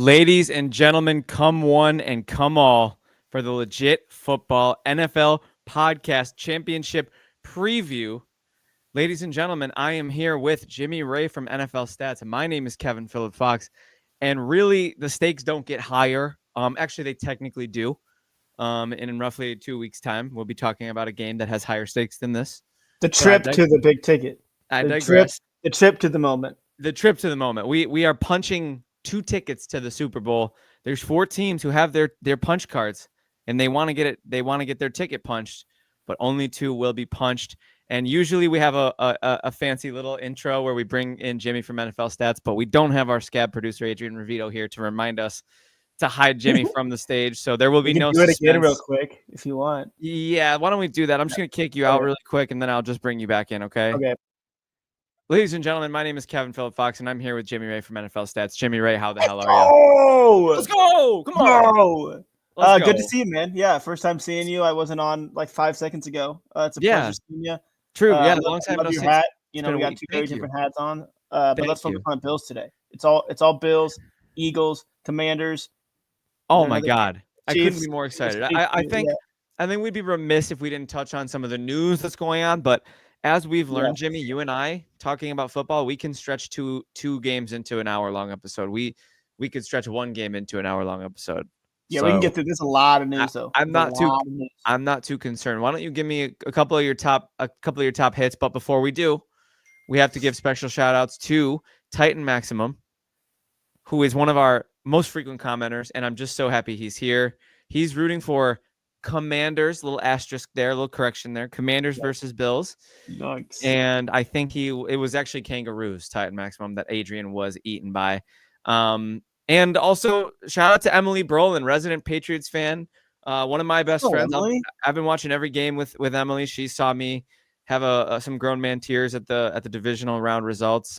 Ladies and gentlemen, come one and come all for the Legit Football NFL Podcast Championship Preview. Ladies and gentlemen, I am here with Jimmy Ray from NFL Stats. My name is Kevin Phillip Fox, and really the stakes don't get higher. Actually, they technically do. And in roughly 2 weeks' time, we'll be talking about a game that has higher stakes than this. The trip to the big ticket. I digress. The trip to the moment. The trip to the moment. We are punching 2 tickets to the Super Bowl. There's 4 teams who have their punch cards, and they want to get it. They want to get their ticket punched, but only 2 will be punched. And usually we have a fancy little intro where we bring in Jimmy from NFL Stats, but we don't have our scab producer Adrian Revito here to remind us to hide Jimmy from the stage. So there will be no suspense. Do it again real quick if you want. Yeah, why don't we do that? I'm just going to kick you out really quick, and then I'll just bring you back in, okay? Okay. Ladies and gentlemen, my name is Kevin Phillip Fox, and I'm here with Jimmy Ray from NFL Stats. Jimmy Ray, how the hell are you? Oh, let's go! Come on! Go. Good to see you, man. Yeah, first time seeing you. I wasn't on like 5 seconds ago. It's a pleasure seeing you. True. Yeah, long time no see. Hat. You know, we got 2 very different hats on. But let's focus on Bills today. It's all Bills, Eagles, Commanders. Oh my God! I couldn't be more excited. I think we'd be remiss if we didn't touch on some of the news that's going on. But as we've learned, Jimmy, you and I talking about football, we can stretch two games into an hour-long episode. We could stretch 1 game into an hour-long episode. Yeah, so, we can get through. There's a lot of news, though. I'm not too concerned. Why don't you give me a couple of your top hits? But before we do, we have to give special shout outs to Titan Maximum, who is one of our most frequent commenters, and I'm just so happy he's here. He's rooting for Commanders, little asterisk there, little correction there. Commanders versus Bills. Nice. And I think it was actually Kangaroos, Titan Maximum, that Adrian was eaten by. And also shout out to Emily Brolin, resident Patriots fan. One of my best friends. I've been watching every game with Emily. She saw me have some grown man tears at the divisional round results.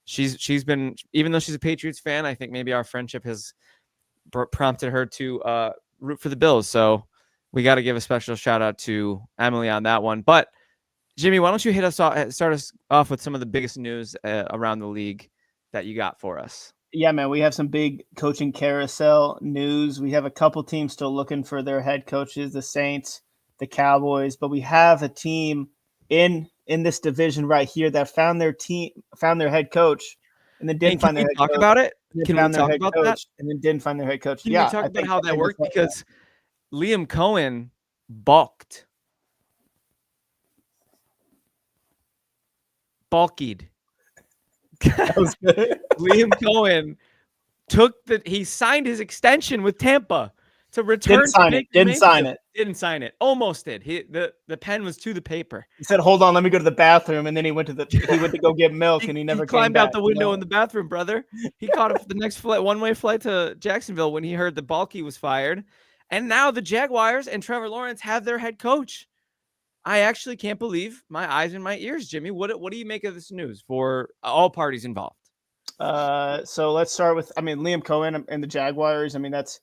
She's been, even though she's a Patriots fan, I think maybe our friendship has prompted her to root for the Bills. So we got to give a special shout out to Emily on that one. But Jimmy, why don't you start us off with some of the biggest news around the league that you got for us? Yeah, man, we have some big coaching carousel news. We have a couple teams still looking for their head coaches, the Saints, the Cowboys, but we have a team in this division right here that found their head coach and then didn't find their head coach. Talk about it? Can we talk about that? And then didn't find their head coach. Can we talk about how that worked? Because Liam Cohen balked. Balkied. That was good. Liam Cohen he signed his extension with Tampa to return. Didn't sign it. Almost did. The pen was to the paper. He said, "Hold on, let me go to the bathroom," and then he went to go get milk, and he never climbed out the window in the bathroom, brother. He caught the next one-way flight to Jacksonville when he heard that Balky was fired, and now the Jaguars and Trevor Lawrence have their head coach. I actually can't believe my eyes and my ears, Jimmy. What do you make of this news for all parties involved? So let's start with, Liam Cohen and the Jaguars. That's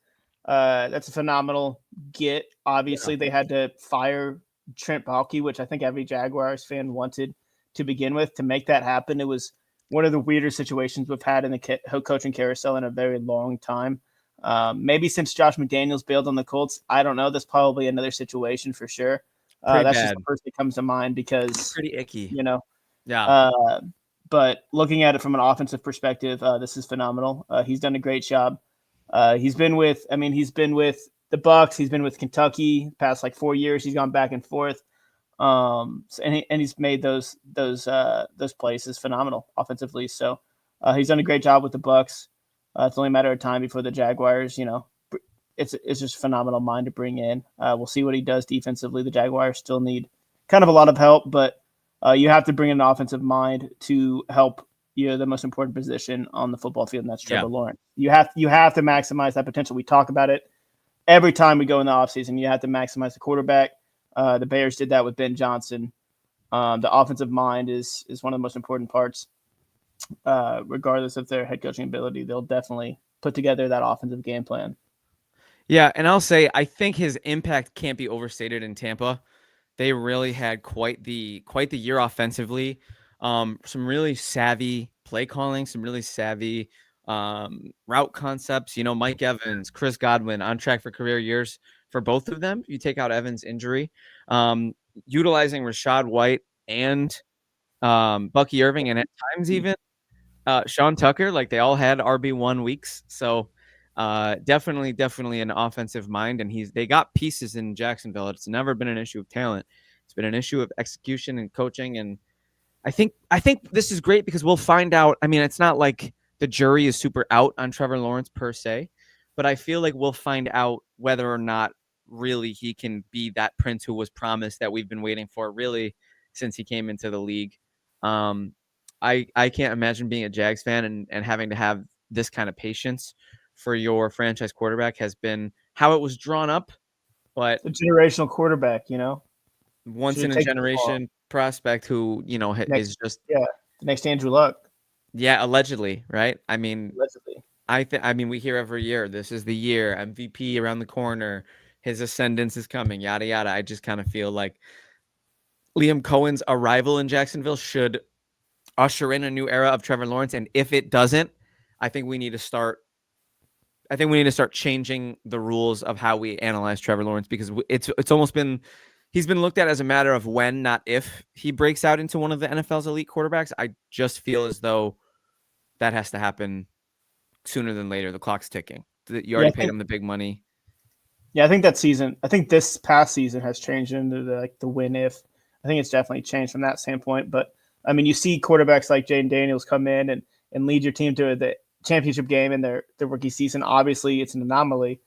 a phenomenal get. Obviously, they had to fire Trent Baalke, which I think every Jaguars fan wanted to begin with. To make that happen, it was one of the weirder situations we've had in the coaching carousel in a very long time. Maybe since Josh McDaniels bailed on the Colts. I don't know. That's probably another situation for sure. That's just the first that comes to mind because it's pretty icky, Yeah. But looking at it from an offensive perspective, this is phenomenal. He's done a great job. He's been with the Bucs. He's been with Kentucky past 4 years. He's gone back and forth. And he's made those places phenomenal offensively. So he's done a great job with the Bucs. It's only a matter of time before the Jaguars, it's just a phenomenal mind to bring in. We'll see what he does defensively. The Jaguars still need kind of a lot of help, but you have to bring in an offensive mind to help the most important position on the football field, and that's Trevor Lawrence. You have to maximize that potential. We talk about it every time we go in the offseason. You have to maximize the quarterback. The Bears did that with Ben Johnson. The offensive mind is one of the most important parts. Regardless of their head coaching ability, they'll definitely put together that offensive game plan. Yeah, and I'll say I think his impact can't be overstated in Tampa. They really had quite the year offensively. Some really savvy play calling, some really savvy route concepts. Mike Evans, Chris Godwin on track for career years for both of them. You take out Evans' injury, utilizing Rachaad White and Bucky Irving, and at times even Sean Tucker. Like they all had RB1 weeks, so definitely an offensive mind, and they got pieces in Jacksonville. It's never been an issue of talent. It's been an issue of execution and coaching, and I think this is great because we'll find out. I mean, it's not like the jury is super out on Trevor Lawrence per se, but I feel like we'll find out whether or not really he can be that prince who was promised that we've been waiting for really since he came into the league. I can't imagine being a Jags fan and having to have this kind of patience for your franchise quarterback has been how it was drawn up, but a generational quarterback, once in a generation prospect who, is just the next Andrew Luck. Yeah, allegedly, right? I mean, allegedly. We hear every year, this is the year, MVP around the corner, his ascendance is coming, yada yada. I just kind of feel like Liam Cohen's arrival in Jacksonville should usher in a new era of Trevor Lawrence, and if it doesn't, I think we need to start changing the rules of how we analyze Trevor Lawrence, because it's almost been he's been looked at as a matter of when, not if, he breaks out into one of the NFL's elite quarterbacks. I just feel as though that has to happen sooner than later. The clock's ticking. You already paid him the big money. Yeah, I think this past season has changed into the win if. I think it's definitely changed from that standpoint. But I mean, you see quarterbacks like Jayden Daniels come in and lead your team to the championship game in their rookie season. Obviously, it's an anomaly.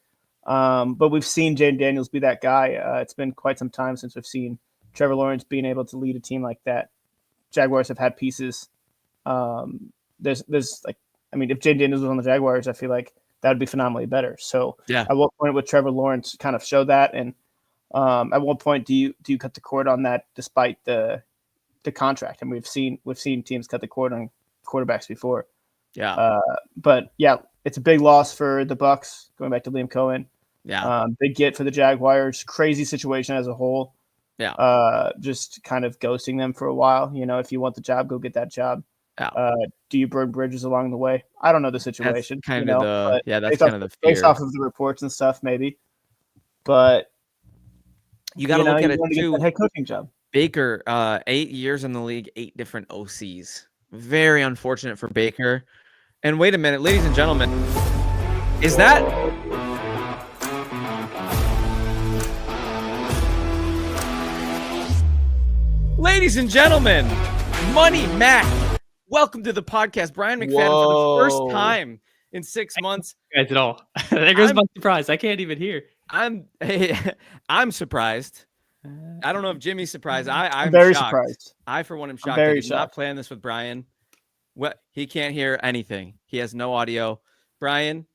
But we've seen Jayden Daniels be that guy. It's been quite some time since we've seen Trevor Lawrence being able to lead a team like that. Jaguars have had pieces. If Jayden Daniels was on the Jaguars, I feel like that would be phenomenally better. So at what point would Trevor Lawrence kind of show that? And at what point do you cut the cord on that despite the contract? And we've seen teams cut the cord on quarterbacks before. Yeah. But yeah, it's a big loss for the Bucs, going back to Liam Cohen. Yeah. Big get for the Jaguars. Crazy situation as a whole. Yeah. Just kind of ghosting them for a while. If you want the job, go get that job. Yeah. Do you burn bridges along the way? I don't know the situation. That's kind of the fear. Based off of the reports and stuff, maybe. But you got to look at it too. Head coaching job. Baker, 8 years in the league, 8 different OCs. Very unfortunate for Baker. And wait a minute, ladies and gentlemen, is that ladies and gentlemen, Money Mac, welcome to the podcast. Brian McFadden for the first time in 6 months. Guys at all. There goes my surprise. I can't even hear. I'm surprised. I don't know if Jimmy's surprised. I'm very shocked. Surprised. I, for one, am shocked. I did not plan this with Brian. He can't hear anything. He has no audio. Brian,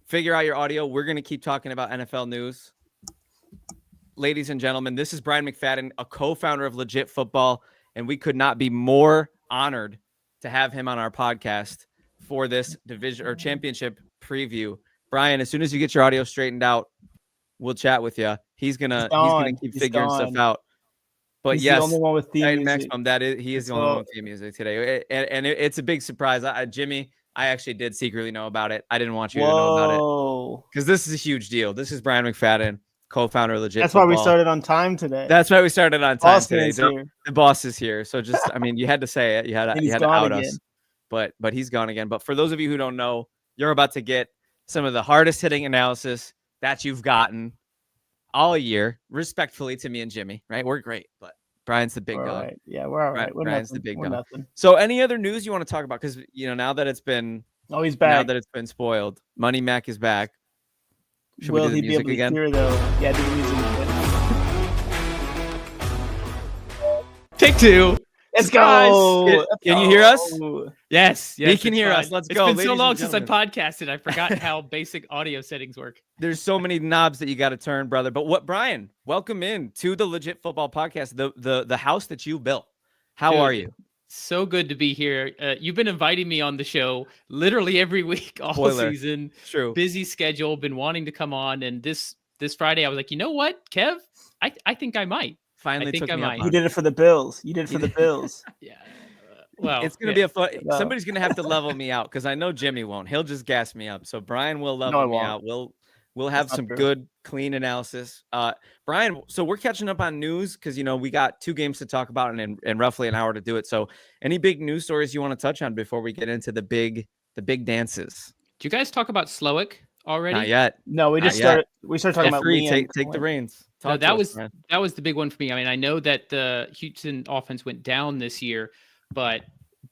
figure out your audio. We're going to keep talking about NFL news. Ladies and gentlemen, this is Brian McFadden, a co-founder of Legit Football, and we could not be more honored to have him on our podcast for this division or championship preview. Brian, as soon as you get your audio straightened out, we'll chat with you. He's gonna keep figuring stuff out. But he's yes, the only one with theme music. Maximum. He is the only one with theme music today, and it's a big surprise. Jimmy, I actually did secretly know about it. I didn't want you to know about it because this is a huge deal. This is Brian McFadden, co-founder of Legit. That's Football. why we started on time today. That's why we started on time today. The boss is here, so just you had to say it. You had to out us. But he's gone again. But for those of you who don't know, you're about to get some of the hardest hitting analysis that you've gotten all year, respectfully to me and Jimmy, right? We're great, but Brian's the big dog. Right. Yeah, we're all right. Brian's the big dog. So any other news you want to talk about? Because, now that it's been... Oh, he's back. Now that it's been spoiled. Money Mac is back. Should we do the music again? Hear, though? Yeah, do the music again. Take 2. Let's go. Can you hear us? Yes. He can hear us. Let's go. It's been so long since I podcasted. I forgot how basic audio settings work. There's so many knobs that you got to turn, brother. But Brian, welcome in to the Legit Football Podcast, the house that you built. How are you? So good to be here. You've been inviting me on the show literally every week all season. True. Busy schedule. Been wanting to come on, and this Friday I was like, you know what, Kev? I think I might. Finally took me up. You did it for the Bills. Yeah. Well, it's gonna be a fun. Somebody's gonna have to level me out because I know Jimmy won't. He'll just gas me up. So Brian will level me out. We'll have some good, clean analysis. Brian, so we're catching up on news because we got 2 games to talk about and roughly an hour to do it. So any big news stories you want to touch on before we get into the big dances? Did you guys talk about Slowick already? Not yet. No, we just started. We started talking about Liam. Take the reins. No, that was the big one for me. I mean, I know that the Houston offense went down this year, but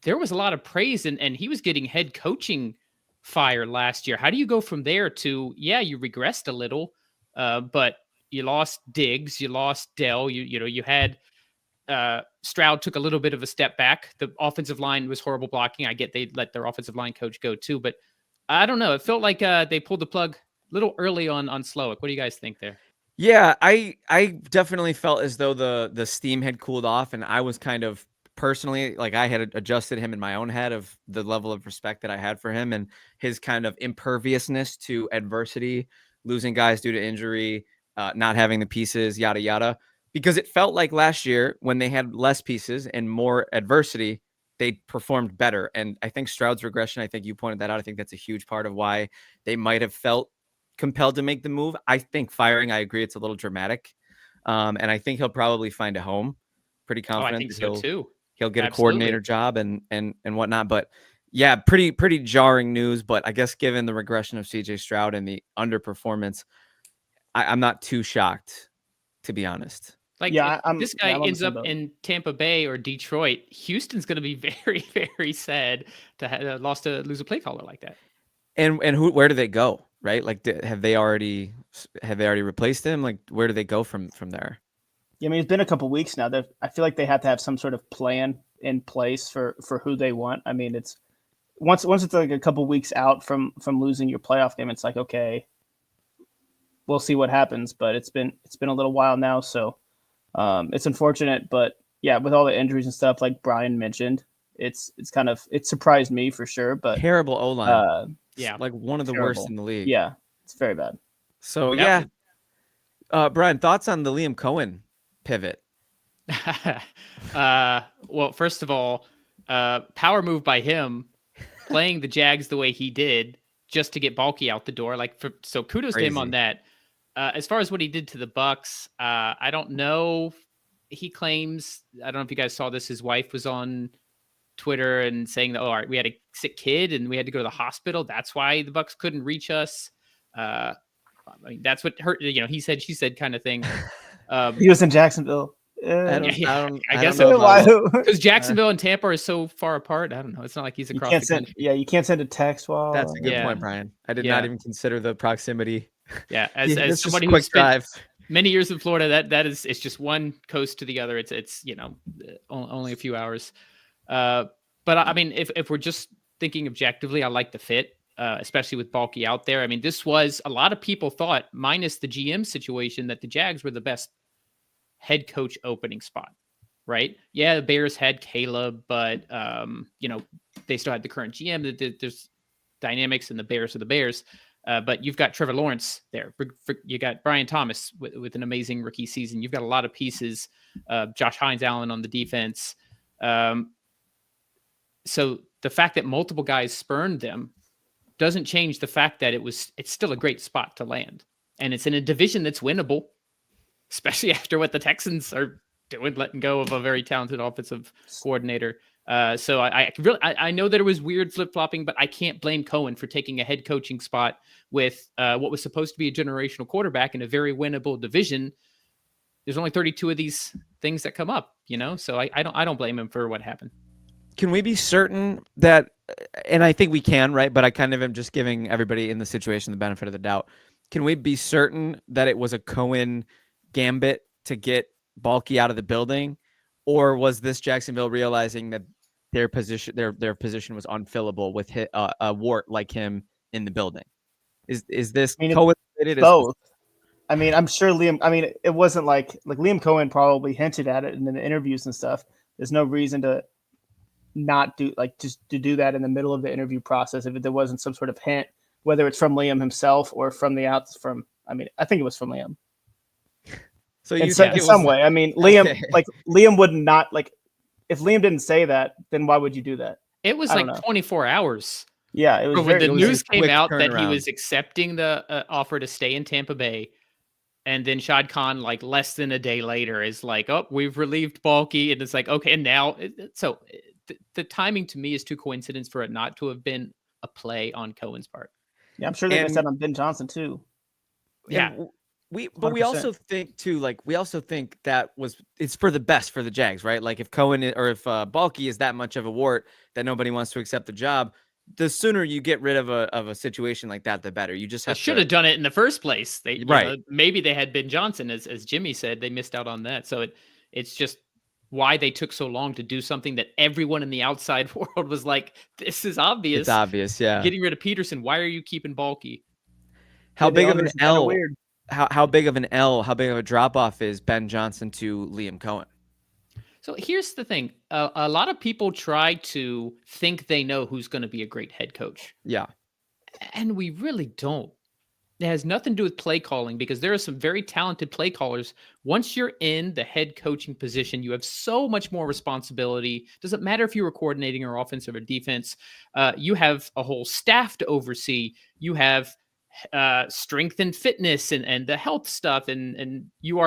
there was a lot of praise, and he was getting head coaching fire last year. How do you go from there to, you regressed a little, but you lost Diggs, you lost Dell, you had Stroud took a little bit of a step back. The offensive line was horrible blocking. I get they let their offensive line coach go too, but I don't know. It felt like they pulled the plug a little early on Slowick. What do you guys think there? Yeah, I definitely felt as though the steam had cooled off, and I was kind of personally, like, I had adjusted him in my own head of the level of respect that I had for him and his kind of imperviousness to adversity, losing guys due to injury, not having the pieces, yada yada. Because it felt like last year when they had less pieces and more adversity, they performed better. And I think Stroud's regression, I think you pointed that out. I think that's a huge part of why they might have felt compelled to make the move. I think firing, I agree, it's a little dramatic. And I think he'll probably find a home. Pretty confident. I think so too. He'll get a coordinator job and whatnot. But yeah, pretty jarring news. But I guess given the regression of CJ Stroud and the underperformance, I'm not too shocked, to be honest. Like, this guy ends up in Tampa Bay or Detroit, Houston's going to be very, very sad to lose a play caller like that. And where do they go? Right? Like, have they already replaced him? Like, where do they go from there? Yeah, I mean, it's been a couple weeks now. I feel like they have to have some sort of plan in place for who they want. I mean, it's once it's like a couple weeks out from losing your playoff game, it's like, okay, we'll see what happens. But it's been a little while now, so it's unfortunate. But yeah, with all the injuries and stuff, like Brian mentioned, it's surprised me for sure. But terrible O-line. Yeah, like one of the worst in the league. Yeah, it's very bad. So Brian, thoughts on the Liam Cohen pivot? Well, first of all, power move by him, playing the Jags the way he did just to get Baalke out the door. So kudos to him on that. As far as what he did to the Bucks, I don't know. He claims, I don't know if you guys saw this, his wife was on Twitter and saying that, all right, we had a sick kid and we had to go to the hospital. That's why the Bucks couldn't reach us. I mean, that's what hurt, he said, she said kind of thing. He was in Jacksonville. I guess so. Because Jacksonville and Tampa are so far apart. I don't know. It's not like he's across the country. You can't send a text while. That's a good point, Brian. I did not even consider the proximity. Yeah, as somebody who spent many years in Florida, it's just one coast to the other. It's only a few hours. But I mean, if we're just thinking objectively, I like the fit, especially with Baalke out there. I mean, this was a lot of people thought, minus the GM situation, that the Jags were the best head coach opening spot, right? Yeah, the Bears had Caleb, but they still had the current GM. There's dynamics, and the Bears are the Bears. But you've got Trevor Lawrence there. You got Brian Thomas with an amazing rookie season. You've got a lot of pieces. Josh Hines-Allen on the defense. So the fact that multiple guys spurned them doesn't change the fact that it's still a great spot to land. And it's in a division that's winnable, especially after what the Texans are doing, letting go of a very talented offensive coordinator. So I know that it was weird flip-flopping, but I can't blame Cohen for taking a head coaching spot with what was supposed to be a generational quarterback in a very winnable division. There's only 32 of these things that come up, so I don't blame him for what happened. Can we be certain that, and I think we can, right? But I kind of am just giving everybody in the situation the benefit of the doubt. Can we be certain that it was a Cohen gambit to get Baalke out of the building, or was this Jacksonville realizing that their position was unfillable with a wart like him in the building? Is this Cohen? Both. I mean, I'm sure Liam. I mean, it wasn't like Liam Cohen probably hinted at it in the interviews and stuff. There's no reason to not do just to do that in the middle of the interview process if there wasn't some sort of hint, whether it's from Liam himself or from the outs. I think it was from Liam. So in some way, I mean, Liam, Liam would not if Liam didn't say that, then why would you do that? It was like 24 hours. Yeah, it was when the news quick came out that he turnaround. was accepting the offer to stay in Tampa Bay. And then Shad Khan, like less than a day later, is like, "Oh, we've relieved Baalke," and it's like, okay, and now, so the timing to me is too coincidence for it not to have been a play on Cohen's part. Yeah, I'm sure they said on Ben Johnson too. Yeah, we also think too, like we also think that it's for the best for the Jags, right? Like if Cohen or if Baalke is that much of a wart that nobody wants to accept the job, the sooner you get rid of a situation like that, the better. You just should have done it in the first place. They right. Maybe they had Ben Johnson, as Jimmy said, they missed out on that. So it's just why they took so long to do something that everyone in the outside world was like, this is obvious. It's obvious, yeah. Getting rid of Peterson, why are you keeping Baalke? How big of an L? How big of an L? How big of a drop off is Ben Johnson to Liam Cohen? So here's the thing. A lot of people try to think they know who's going to be a great head coach. Yeah. And we really don't. It has nothing to do with play calling because there are some very talented play callers. Once you're in the head coaching position, you have so much more responsibility. Doesn't matter if you were coordinating or offensive or defense. You have a whole staff to oversee. You have strength and fitness and the health stuff. And you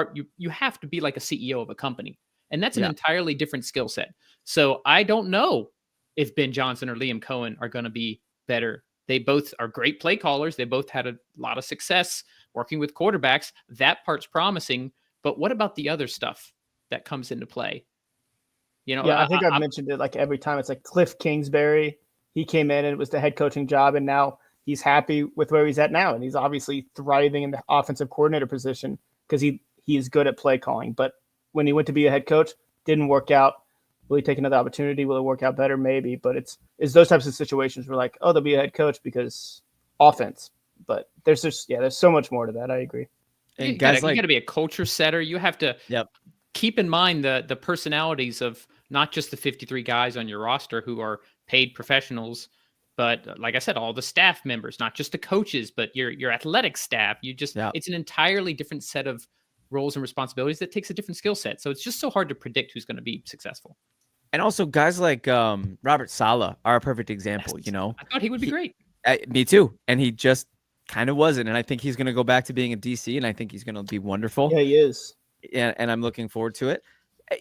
have to be like a CEO of a company. And that's an entirely different skill set. So I don't know if Ben Johnson or Liam Cohen are going to be better. They both are great play callers. They both had a lot of success working with quarterbacks. That part's promising. But what about the other stuff that comes into play? You know, I think I've mentioned it like every time. It's like Cliff Kingsbury. He came in and it was the head coaching job, and now he's happy with where he's at now, and he's obviously thriving in the offensive coordinator position because he is good at play calling. But when he went to be a head coach, didn't work out. Will he take another opportunity? Will it work out better? Maybe. But it's those types of situations where like, oh, they'll be a head coach because offense. But there's so much more to that. I agree. And you got to be a culture setter. You have to keep in mind the personalities of not just the 53 guys on your roster who are paid professionals, but like I said, all the staff members, not just the coaches, but your athletic staff. It's an entirely different set of roles and responsibilities that takes a different skill set. So it's just so hard to predict who's going to be successful. And also guys like Robert Saleh are a perfect example. Yes. You know, I thought he would be great. Me too. And he just kind of wasn't. And I think he's going to go back to being a DC, and I think he's going to be wonderful. Yeah, he is. And I'm looking forward to it.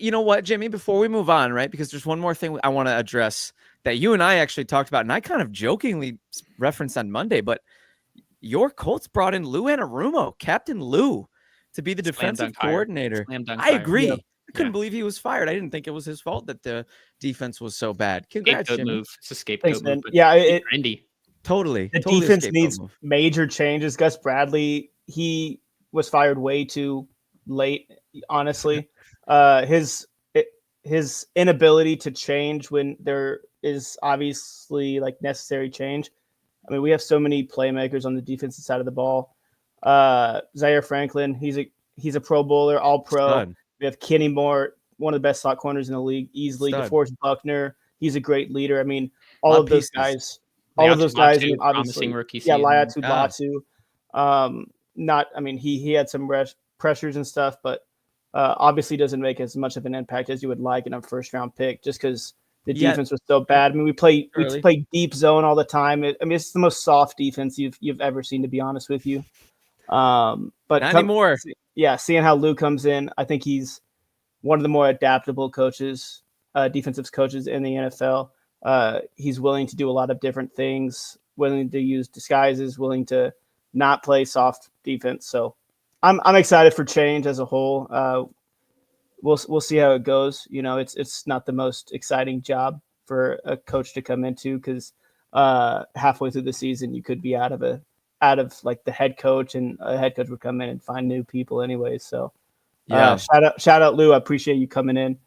You know what, Jimmy, before we move on, right? Because there's one more thing I want to address that you and I actually talked about, and I kind of jokingly referenced on Monday, but your Colts brought in Lou Anarumo, Captain Lou, to be the defensive coordinator. I agree. Yeah. I couldn't believe he was fired. I didn't think it was his fault that the defense was so bad. Congrats, scapegoat Jimmy. Move. It's a scapegoat move. Yeah, trendy. Totally. The defense needs major changes. Gus Bradley, he was fired way too late, honestly. His inability to change when there is obviously like necessary change. I mean, we have so many playmakers on the defensive side of the ball. Zaire Franklin, he's a Pro Bowler, all pro. Stud. We have Kenny Moore, one of the best slot corners in the league, easily. DeForest Buckner, he's a great leader. I mean, all of those guys, obviously, promising rookie season. Laiatu Latu. He had some pressures and stuff, but obviously doesn't make as much of an impact as you would like in a first round pick, just because the defense was so bad. I mean, we play deep zone all the time. It's the most soft defense you've ever seen, to be honest with you. But not anymore. Yeah, seeing how Lou comes in, I think he's one of the more adaptable coaches, defensive coaches in the NFL. He's willing to do a lot of different things, willing to use disguises, willing to not play soft defense. So I'm excited for change as a whole. We'll see how it goes. You know, it's not the most exciting job for a coach to come into because halfway through the season you could be out of like the head coach, and a head coach would come in and find new people anyway. So shout out Lou. I appreciate you coming in.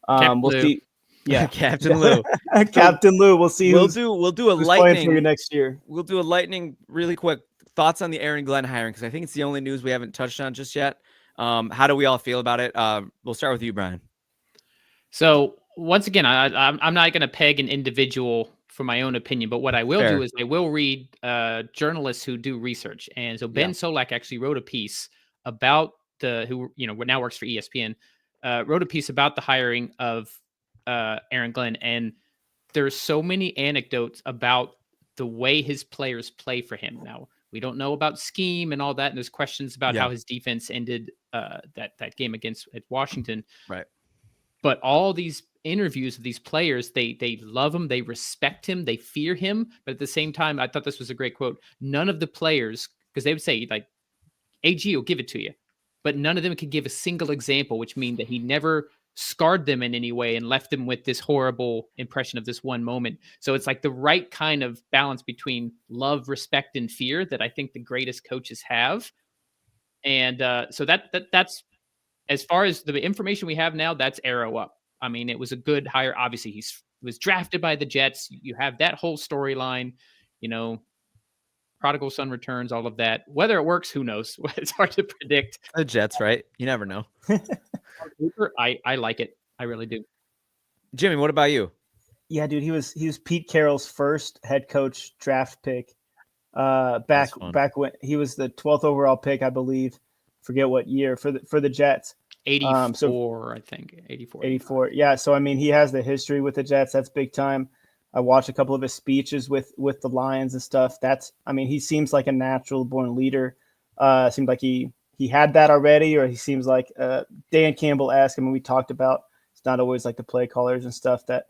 We'll see. Yeah, Captain Lou. Captain Lou. We'll see. We'll do a lightning for you next year. We'll do a lightning really quick. Thoughts on the Aaron Glenn hiring, because I think it's the only news we haven't touched on just yet. How do we all feel about it? We'll start with you, Brian. So once again, I'm not going to peg an individual for my own opinion, but what I will do is I will read journalists who do research. And so Ben Solak actually wrote a piece about who now works for ESPN, wrote a piece about the hiring of Aaron Glenn, and there's so many anecdotes about the way his players play for him. Now, we don't know about scheme and all that, and there's questions about how his defense ended that game against Washington. Right. But all these interviews of these players, they love him, they respect him, they fear him. But at the same time, I thought this was a great quote. None of the players, because they would say, like, AG will give it to you, but none of them could give a single example, which means that he never scarred them in any way and left them with this horrible impression of this one moment. So it's like the right kind of balance between love, respect, and fear that I think the greatest coaches have. And so that's, as far as the information we have now, that's arrow up. I mean, it was a good hire. Obviously, he was drafted by the Jets. You have that whole storyline, prodigal son returns, all of that. Whether it works, who knows? It's hard to predict. The Jets, right? You never know. I like it. I really do. Jimmy, what about you? Yeah, dude, he was Pete Carroll's first head coach draft pick. Back when he was the 12th overall pick, I believe. Forget what year for the Jets. 84, I think. 84. 84. Yeah, so I mean, he has the history with the Jets. That's big time. I watched a couple of his speeches with the Lions and stuff. He seems like a natural born leader. Seems like he had that already, or he seems like Dan Campbell-esque. I mean, we talked about it's not always like the play callers and stuff that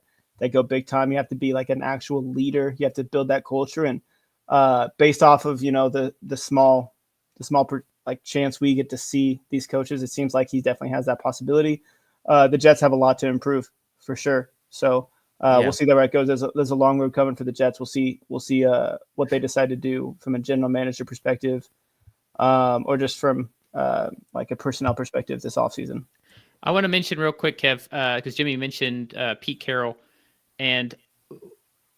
go big time. You have to be like an actual leader. You have to build that culture, and based off of the small like chance we get to see these coaches, it seems like he definitely has that possibility. The Jets have a lot to improve for sure. So we'll see where it goes. There's a long road coming for the Jets. We'll see what they decide to do from a general manager perspective, or just from like a personnel perspective this offseason. I want to mention real quick, Kev, because Jimmy mentioned Pete Carroll, and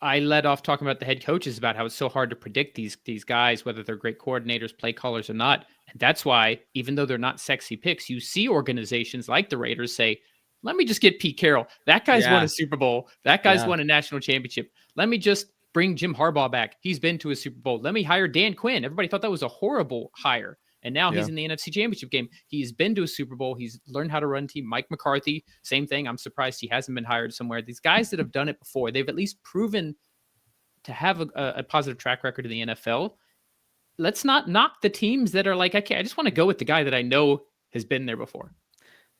I led off talking about the head coaches, about how it's so hard to predict these guys, whether they're great coordinators, play callers, or not. And that's why, even though they're not sexy picks, you see organizations like the Raiders say, let me just get Pete Carroll. That guy's won a Super Bowl. That guy's won a national championship. Let me just bring Jim Harbaugh back. He's been to a Super Bowl. Let me hire Dan Quinn. Everybody thought that was a horrible hire. And now he's in the NFC Championship game. He's been to a Super Bowl. He's learned how to run team. Mike McCarthy, same thing. I'm surprised he hasn't been hired somewhere. These guys that have done it before, they've at least proven to have a positive track record in the NFL. Let's not knock the teams that are like, okay, I just want to go with the guy that I know has been there before.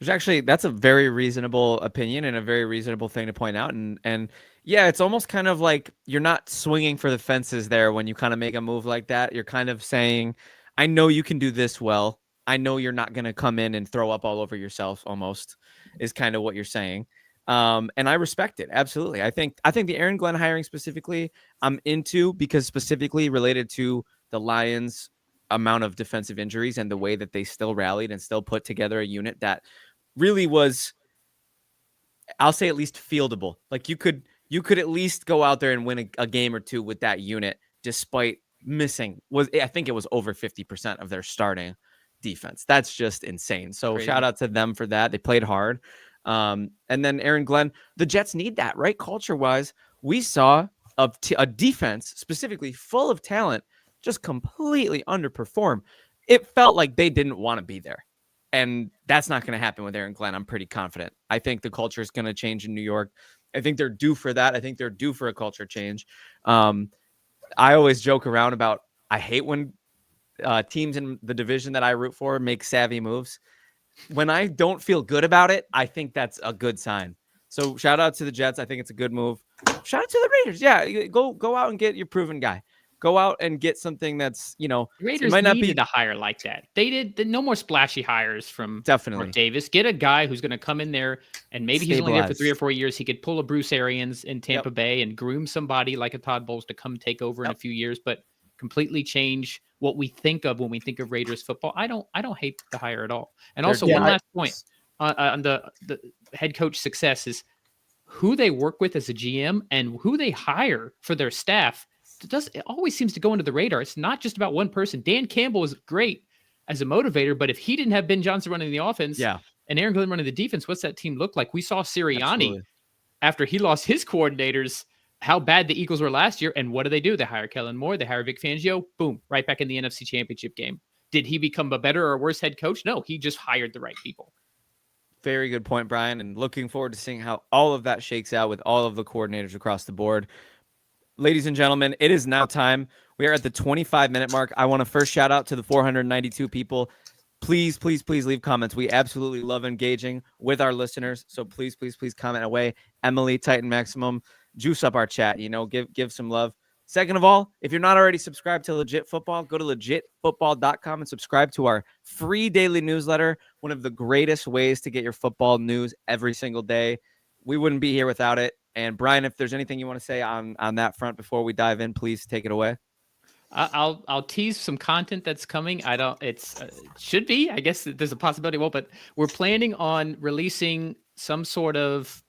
That's a very reasonable opinion and a very reasonable thing to point out. And yeah, it's almost kind of like you're not swinging for the fences there when you kind of make a move like that. You're kind of saying, I know you can do this well. I know you're not going to come in and throw up all over yourself, almost, is kind of what you're saying. And I respect it. Absolutely. I think the Aaron Glenn hiring specifically, I'm into, because specifically related to the Lions' amount of defensive injuries and the way that they still rallied and still put together a unit that really was, I'll say, at least fieldable. Like you could at least go out there and win a game or two with that unit, despite missing, I think it was over 50% of their starting defense. That's just insane. So crazy. Shout out to them for that. They played hard. And then Aaron Glenn, the Jets need that, right? Culture wise, we saw a defense specifically full of talent just completely underperform. It felt like they didn't want to be there. And that's not going to happen with Aaron Glenn. I'm pretty confident. I think the culture is going to change in New York. I think they're due for that. I think they're due for a culture change. I always joke around about, I hate when teams in the division that I root for make savvy moves. When I don't feel good about it, I think that's a good sign. So shout out to the Jets. I think it's a good move. Shout out to the Raiders. Yeah, go out and get your proven guy. Go out and get something that's, the Raiders might not needed a hire like that. They did no more splashy hires from definitely Mark Davis. Get a guy who's going to come in there, and maybe he's only there for 3 or 4 years. He could pull a Bruce Arians in Tampa Bay and groom somebody like a Todd Bowles to come take over in a few years, but completely change what we think of when we think of Raiders football. I don't hate the hire at all. And also, one last point on the head coach success is who they work with as a GM and who they hire for their staff. It always seems to go under the radar. It's not just about one person. Dan Campbell is great as a motivator, but if he didn't have Ben Johnson running the offense and Aaron Glenn running the defense, what's that team look like? We saw Sirianni after he lost his coordinators, how bad the Eagles were last year. And what do? They hire Kellen Moore. They hire Vic Fangio. Boom, right back in the NFC Championship game. Did he become a better or worse head coach? No, he just hired the right people. Very good point, Brian. And looking forward to seeing how all of that shakes out with all of the coordinators across the board. Ladies and gentlemen, it is now time. We are at the 25-minute mark. I want to first shout out to the 492 people. Please, please, please leave comments. We absolutely love engaging with our listeners. So please, please, please comment away. Emily, Titan Maximum, juice up our chat. Give some love. Second of all, if you're not already subscribed to Legit Football, go to legitfootball.com and subscribe to our free daily newsletter, one of the greatest ways to get your football news every single day. We wouldn't be here without it. And Brian, if there's anything you want to say on that front before we dive in, please take it away. I'll tease some content that's coming. Should be, I guess there's a possibility. Well, but we're planning on releasing some sort of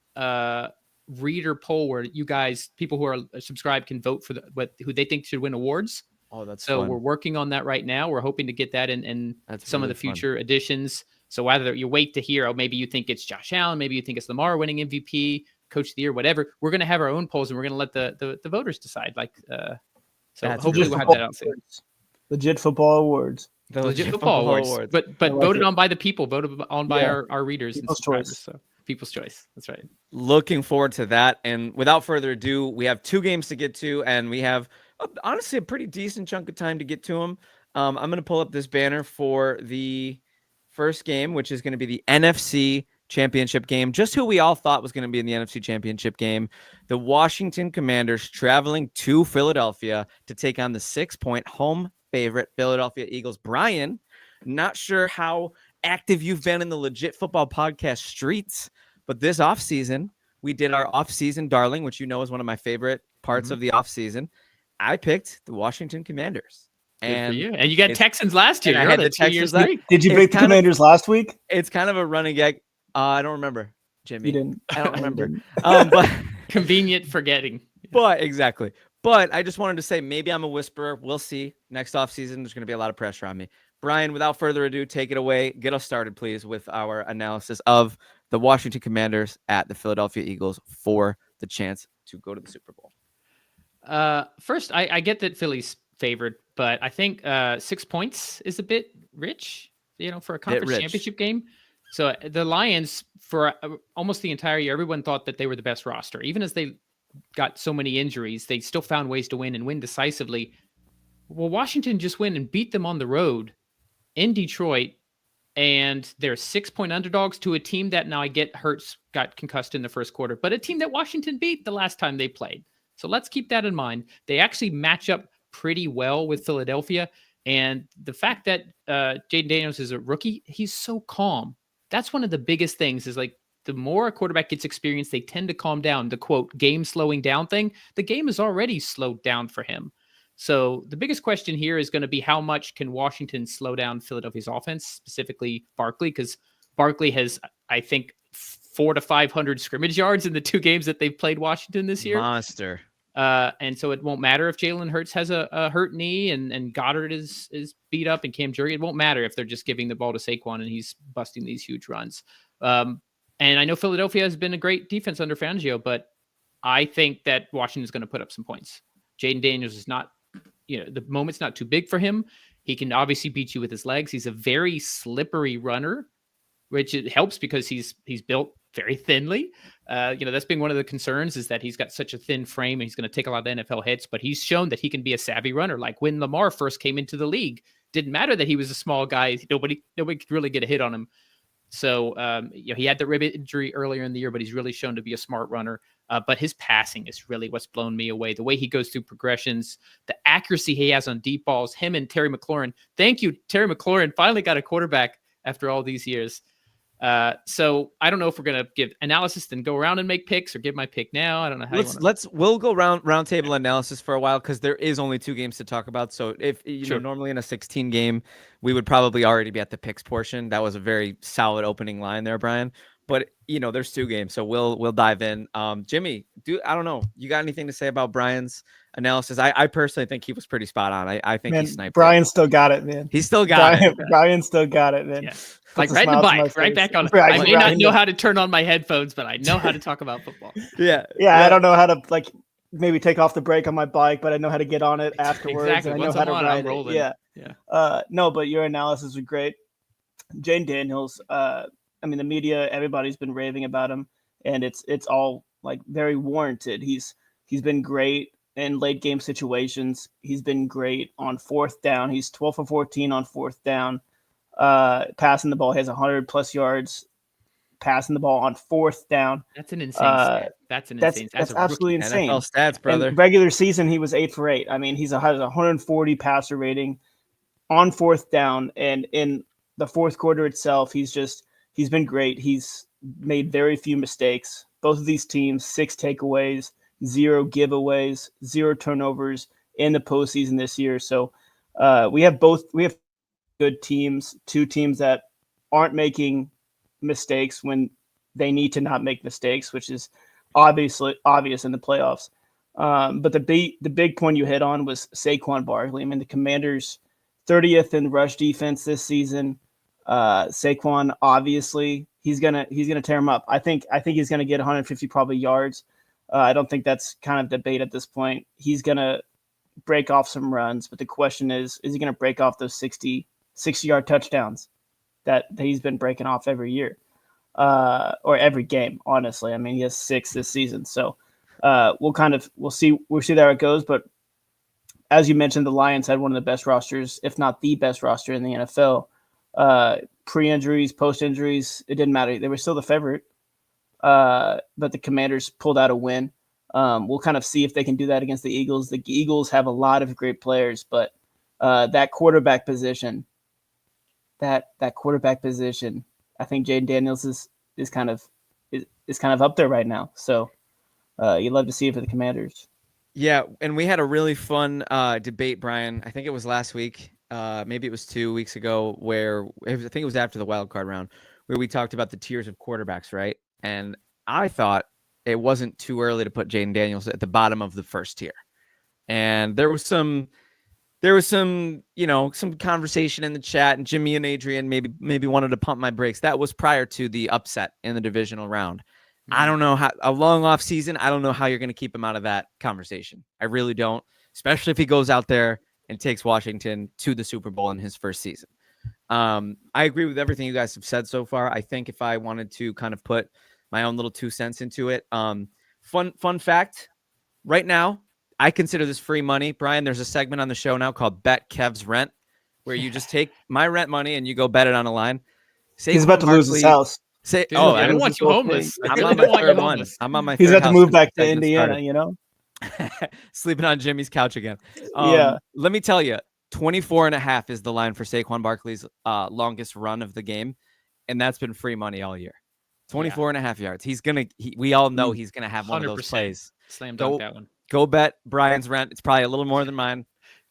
reader poll where you guys, people who are subscribed, can vote for who they think should win awards. Oh, that's so fun. We're working on that right now. We're hoping to get that in some really of the future editions. So whether you wait to hear, maybe you think it's Josh Allen, maybe you think it's Lamar winning MVP, Coach of the Year, whatever. We're going to have our own polls and we're going to let the voters decide. So hopefully we'll have that out soon. Legit Football Awards. The Legit Football Awards. But voted on by the people, voted on by our readers and subscribers. Choice. So people's choice. That's right. Looking forward to that. And without further ado, we have 2 games to get to, and we have honestly a pretty decent chunk of time to get to them. I'm going to pull up this banner for the first game, which is going to be the NFC Championship game. Just who we all thought was going to be in the NFC Championship game. The Washington Commanders traveling to Philadelphia to take on the 6-point home favorite Philadelphia Eagles. Brian, not sure how active you've been in the Legit Football podcast streets, but this offseason, we did our offseason darling, which is one of my favorite parts of the offseason. I picked the Washington Commanders. And you got Texans last year. I had the Texans. Did you pick the Commanders last week? It's kind of a running gag. I don't remember, Jimmy. You didn't. I don't remember. But convenient forgetting. But exactly. But I just wanted to say maybe I'm a whisperer. We'll see. Next offseason, there's going to be a lot of pressure on me. Brian, without further ado, take it away. Get us started, please, with our analysis of the Washington Commanders at the Philadelphia Eagles for the chance to go to the Super Bowl. First, I get that Philly's favored, but I think 6 points is a bit rich, for a conference championship game. So the Lions, for almost the entire year, everyone thought that they were the best roster. Even as they got so many injuries, they still found ways to win and win decisively. Well, Washington just went and beat them on the road in Detroit, and they're 6-point underdogs to a team that, now I get Hurts got concussed in the first quarter, but a team that Washington beat the last time they played. So let's keep that in mind. They actually match up pretty well with Philadelphia. And the fact that Jaden Daniels is a rookie, he's so calm. That's one of the biggest things is the more a quarterback gets experience, they tend to calm down. The quote, game slowing down thing, the game is already slowed down for him. So the biggest question here is going to be how much can Washington slow down Philadelphia's offense, specifically Barkley, because Barkley has, I think, 400 to 500 scrimmage yards in the 2 games that they've played Washington this year. Monster. And so it won't matter if Jalen Hurts has a hurt knee and Goddard is beat up and Cam Jurgens. It won't matter if they're just giving the ball to Saquon and he's busting these huge runs. And I know Philadelphia has been a great defense under Fangio, but I think that Washington is going to put up some points. Jaden Daniels is not, the moment's not too big for him. He can obviously beat you with his legs. He's a very slippery runner, which it helps because he's built very thinly. That's been one of the concerns is that he's got such a thin frame and he's going to take a lot of NFL hits, but he's shown that he can be a savvy runner. Like when Lamar first came into the league, didn't matter that he was a small guy. Nobody could really get a hit on him. So, he had the rib injury earlier in the year, but he's really shown to be a smart runner. But his passing is really what's blown me away. The way he goes through progressions, the accuracy he has on deep balls, him and Terry McLaurin. Thank you. Terry McLaurin finally got a quarterback after all these years. So I don't know if we're going to give analysis, then go around and make picks, or give my pick now. I don't know how we'll go round table analysis for a while, because there is only 2 games to talk about. So if know, normally in a 16 game, we would probably already be at the picks portion. That was a very solid opening line there, Brian. But there's 2 games, so we'll dive in. Jimmy, I don't know. You got anything to say about Brian's analysis? I personally think he was pretty spot on. I think he sniped. Brian still got it, man. He still got it. Brian still got it, man. Yeah. Like riding the bike, right back on. I may not know how to turn on my headphones, but I know how to talk about football. Yeah. I don't know how to maybe take off the brake on my bike, but I know how to get on it afterwards. Exactly. And I know how to ride it. Yeah. No, but your analysis was great. Jaden Daniels, I mean, the media, everybody's been raving about him, and it's all like very warranted. He's been great in late game situations. He's been great on fourth down. He's 12 for 14 on fourth down. Passing the ball, he has 100+ yards passing the ball on fourth down. That's an insane stat. That's absolutely insane. NFL stats, brother. In regular season, he was 8 for 8. I mean, has a 140 passer rating on fourth down, and in the fourth quarter itself, he's been great. He's made very few mistakes. Both of these teams, 6 takeaways, 0 giveaways, 0 turnovers in the postseason this year. So we have good teams, 2 teams that aren't making mistakes when they need to not make mistakes, which is obvious in the playoffs. But the big point you hit on was Saquon Barkley. I mean, the Commanders 30th in rush defense this season. Saquon, obviously, he's gonna tear him up. I think he's gonna get 150 probably yards. I don't think that's kind of debate at this point. He's gonna break off some runs, but the question is he gonna break off those 60-yard touchdowns that he's been breaking off every year, or every game? Honestly, I mean, he has 6 this season, so we'll see how it goes. But as you mentioned, the Lions had one of the best rosters, if not the best roster in the NFL. Pre-injuries, post-injuries, it didn't matter. They were still the favorite, but the Commanders pulled out a win. We'll kind of see if they can do that against the Eagles. The Eagles have a lot of great players, but that quarterback position, I think Jayden Daniels is kind of up there right now. So you'd love to see it for the Commanders. Yeah, and we had a really fun debate, Brian. I think it was last week. Maybe it was 2 weeks ago, where I think it was after the wild card round, where we talked about the tiers of quarterbacks, right? And I thought it wasn't too early to put Jayden Daniels at the bottom of the first tier. And there was some, some conversation in the chat, and Jimmy and Adrian maybe wanted to pump my brakes. That was prior to the upset in the divisional round. I don't know how a long off season. I don't know how you're going to keep him out of that conversation. I really don't, especially if he goes out there and takes Washington to the Super Bowl in his first season. I agree with everything you guys have said so far. I think if I wanted to kind of put my own little 2 cents into it, fun fact, right now, I consider this free money. Brian, there's a segment on the show now called Bet Kev's Rent, where you just take my rent money and you go bet it on a line. He's about to lose his house. I don't want you homeless. I'm on my third one. I'm on my He's third about to move back to Indiana, Sleeping on Jimmy's couch again. Yeah. Let me tell you, 24.5 is the line for Saquon Barkley's longest run of the game, and that's been free money all year. 24.5 yards. We all know he's gonna have one of those plays. Slam dunk that one. Go bet Brian's rent. It's probably a little more than mine.